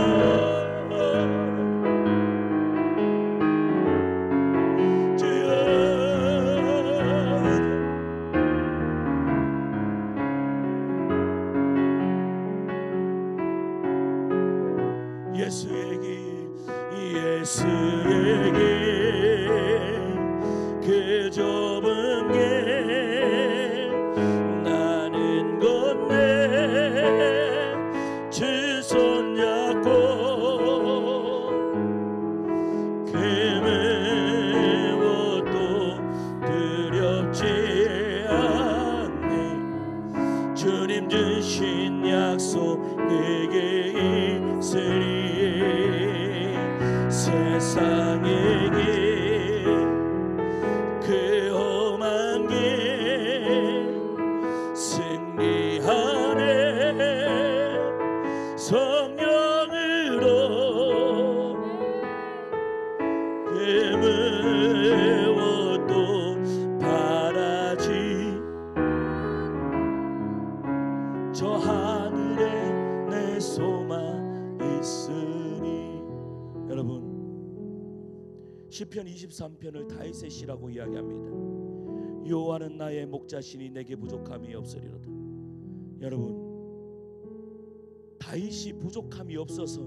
예수에게 그 좁은 길 나는 건네 주 손잡고 그 무엇도 두렵지 않네. 주님 주신 약속 내게 있으리. 세상에게 그 험한 길 승리하네. 성령으로 그 무엇도 바라지 저 하늘에 내 소망 있으니. 여러분 시편 23편을 다윗의 시라고 이야기합니다. 여호와는 나의 목자시니 내게 부족함이 없으리로다. 여러분 다윗이 부족함이 없어서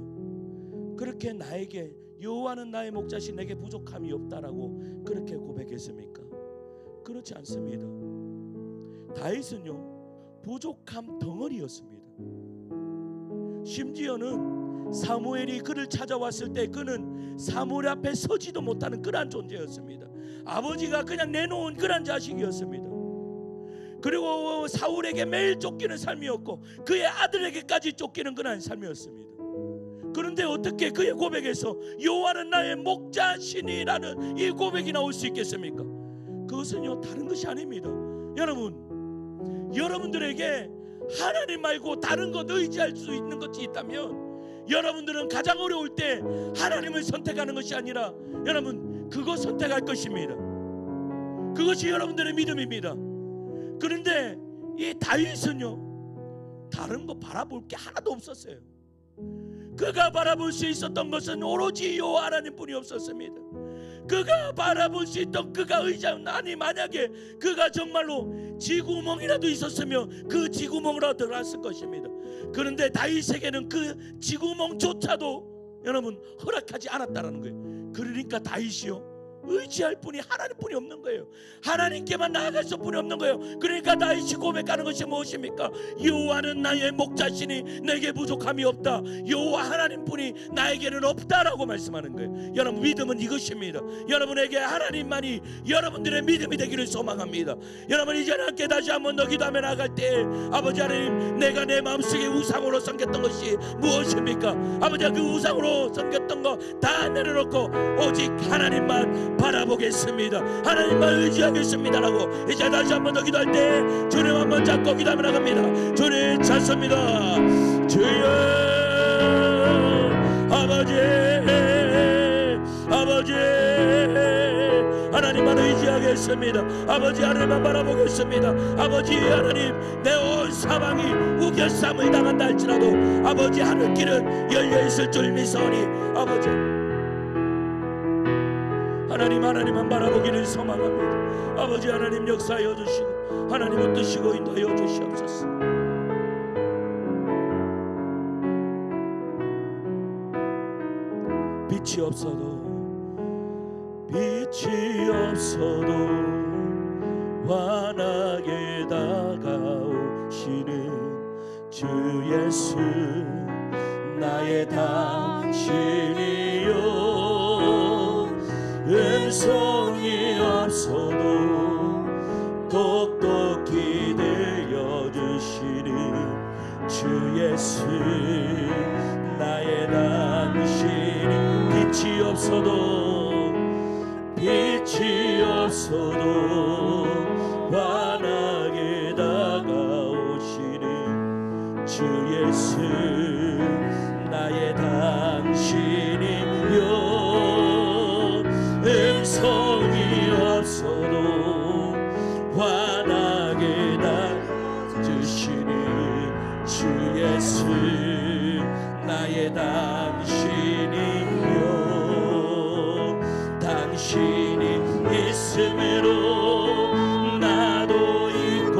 그렇게 나에게 여호와는 나의 목자시니 내게 부족함이 없다라고 그렇게 고백했습니까? 그렇지 않습니다. 다윗은요 부족함 덩어리였습니다. 심지어는 사무엘이 그를 찾아왔을 때 그는 사무엘 앞에 서지도 못하는 그러한 존재였습니다. 아버지가 그냥 내놓은 그러한 자식이었습니다. 그리고 사울에게 매일 쫓기는 삶이었고 그의 아들에게까지 쫓기는 그러한 삶이었습니다. 그런데 어떻게 그의 고백에서 여호와는 나의 목자시니라는 이 고백이 나올 수 있겠습니까? 그것은요 다른 것이 아닙니다. 여러분, 여러분들에게 하나님 말고 다른 것 의지할 수 있는 것이 있다면 여러분들은 가장 어려울 때 하나님을 선택하는 것이 아니라 여러분 그거 선택할 것입니다. 그것이 여러분들의 믿음입니다. 그런데 이 다윗은요 다른 거 바라볼 게 하나도 없었어요. 그가 바라볼 수 있었던 것은 오로지 여호와 하나님뿐이 없었습니다. 그가 바라볼 수 있던 그가 의지하는 아니 만약에 그가 정말로 지구멍이라도 있었으면 그 지구멍으로 들어갔을 것입니다. 그런데 다윗에게는 그 지구멍조차도 여러분 허락하지 않았다라는 거예요. 그러니까 다윗이요 의지할 분이 하나님뿐이 없는 거예요. 하나님께만 나아갈 수뿐이 없는 거예요. 그러니까 다윗이 고백하는 것이 무엇입니까? 여호와는 나의 목자시니 내게 부족함이 없다. 여호와 하나님뿐이 나에게는 없다라고 말씀하는 거예요. 여러분 믿음은 이것입니다. 여러분에게 하나님만이 여러분들의 믿음이 되기를 소망합니다. 여러분 이제는 함께 다시 한번 더 기도하며 나아갈 때 아버지 하나님 내가 내 마음속에 우상으로 섬겼던 것이 무엇입니까? 아버지 그 우상으로 섬겼던 거 다 내려놓고 오직 하나님만 바라보겠습니다. 하나님만 의지하겠습니다라고 이제 다시 한번 더 기도할 때 주님 한번 잡고 기도하며 나갑니다. 주님 찾습니다. 주여 아버지 하나님만 의지하겠습니다. 아버지 하나님만 바라보겠습니다. 아버지 하나님 내 온 사방이 우겨쌈을 당한다 할지라도 아버지 하늘길은 열려있을 줄 믿사오니 아버지 하나님만 바라보기를 소망합니다. 아버지 하나님 역사하여 주시고 하나님 웃으시고 인도하여 주시옵소서. 빛이 없어도 환하게 다가오시는 주 예수 나의 당신이요 음성이 없어도 똑똑히 들려주시는 주 예수 나의 당신이 빛이 없어도 환하게 다가오시는 주 예수 나의 당신이요 음성이 없어도 환하게 다주시는 주 예수 나의 당신이요 당신이 있음으로 나도 있고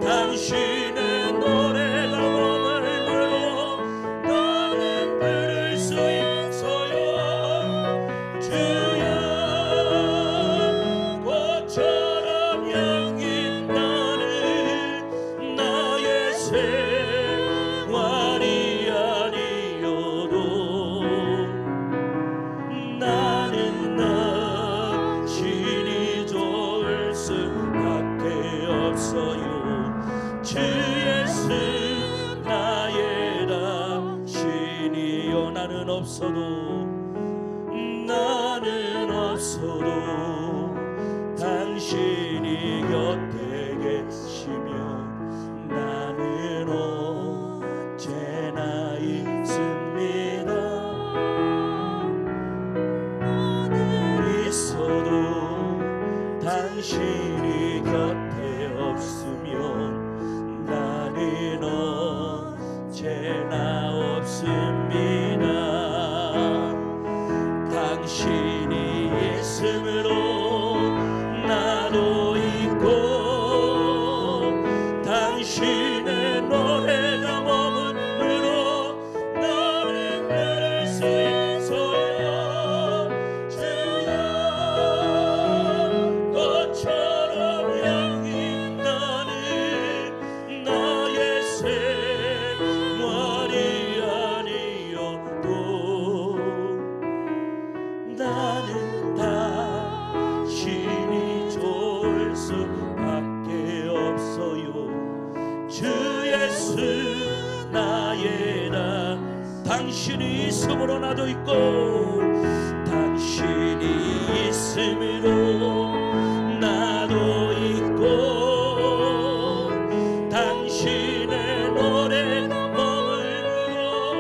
당신의 노래가 머물러 나는 부를 수 있어요. 주여 꽃처럼 향긴 나는 나의 생활이 아니어도 나는 당신이 좋을 수밖에 없어요. 주 예수 나의 당신이요 나는 없어도 당신이 곁에 계시면 나는 언제나 있습니다. 있어도 당신이 곁에 없으면 나는 언제나 없습니다. 당신이 있음으로 나도 있고 당신의 노래가 머물러 나는 부를 수 있어요. 주여 꽃처럼 향긴 나는 나의 생활이 아니어도 나는 당신이 좋을 수밖에 없어요. 주 예수 나의 당신이 있음으로 나도 있고 당신이 있음으로 나도 있고 당신의 노래 머물러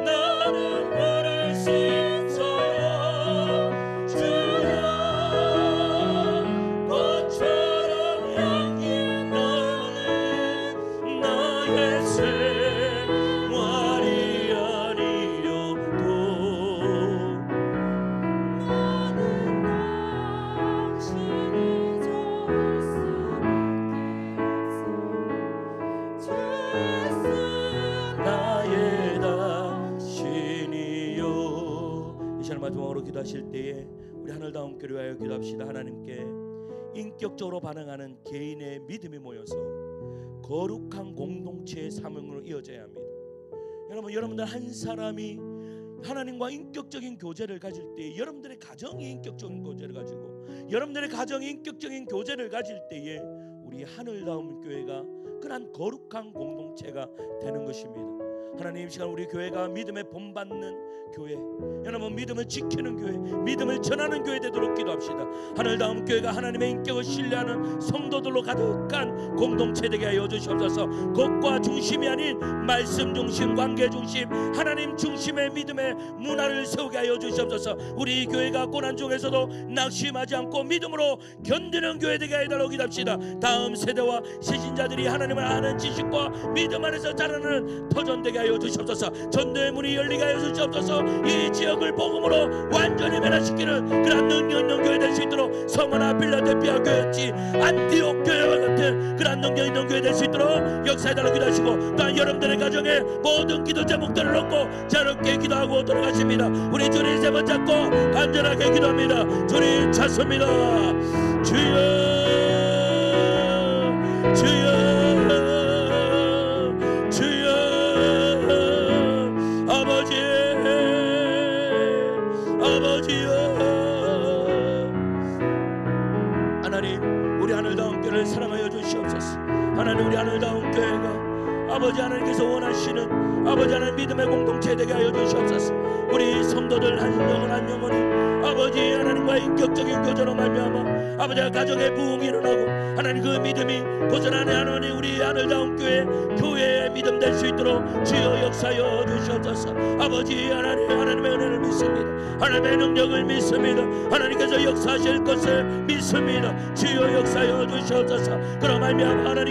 나는 걸을 수 있어요. 주여 꽃처럼 향기 나는 나의 생활이 아니어도 나는 당신이 좋을 수밖에 없어. 나의 당신이요. 이 시간 마지막으로 기도하실 때에 우리 하늘다운 교회 위하여 기도합시다. 하나님께 인격적으로 반응하는 개인의 믿음이 모여서 거룩한 공동체의 사명으로 이어져야 합니다. 여러분들 한 사람이 하나님과 인격적인 교제를 가질 때, 여러분들의 가정이 인격적인 교제를 가지고 여러분들의 가정이 인격적인 교제를 가질 때에 우리 하늘다운 교회가 그런 거룩한 공동체가 되는 것입니다. 하나님, 이 시간 우리 교회가 믿음에 본받는 교회, 여러분 믿음을 지키는 교회, 믿음을 전하는 교회 되도록 기도합시다. 하늘다운 교회가 하나님의 인격을 신뢰하는 성도들로 가득한 공동체 되게 하여 주시옵소서. 것과 중심이 아닌 말씀 중심, 관계 중심, 하나님 중심의 믿음의 문화를 세우게 하여 주시옵소서. 우리 교회가 고난 중에서도 낙심하지 않고 믿음으로 견디는 교회 되게 하여 달라고 기도합시다. 다음 세대와 세신자들이 하나님을 아는 지식과 믿음 안에서 자라는 터전되게 하여 주시옵소서. 전도의 문이 열리게 하여 주시옵소서. 이 지역을 복음으로 완전히 변화시키는 그런 능력 있는 교회 될 수 있도록 서머나 필라델피아 교회였지 안디옥 교회와 같은 그런 능력 있는 교회 될 수 있도록 역사해달라고 기도하시고, 또한 여러분들의 가정에 모든 기도 제목들을 놓고 자유롭게 기도하고 돌아가십니다. 우리 주님 세 번 잡고 간절하게 기도합니다. 주님 찾습니다. 주여 주여 주여 아버지여 하나님, 우리 하늘다운 교회를 사랑하여 주시옵소서. 하나님, 우리 하늘다운 교회가 아버지 하나님께서 원하시는 아버지 하나님 믿음의 공동체 되게 하여 주시옵소서. 우리 성도들 한 영혼 한 영혼이 아버지 하나님과의 인격적인 교제로 말미암아 아버지가 가정의 부흥이 일어나고 하나님 그 믿음이 고전하는 하나님 우리 하늘다운 교회의 믿음 될 수 있도록 주여 역사여 주시옵소서. 아버지 하나님의 은혜를 믿습니다. 하나님의 능력을 믿습니다. 하나님께서 역사하실 것을 믿습니다. 주여 역사여 주시옵소서. 그럼 말미암아 하나님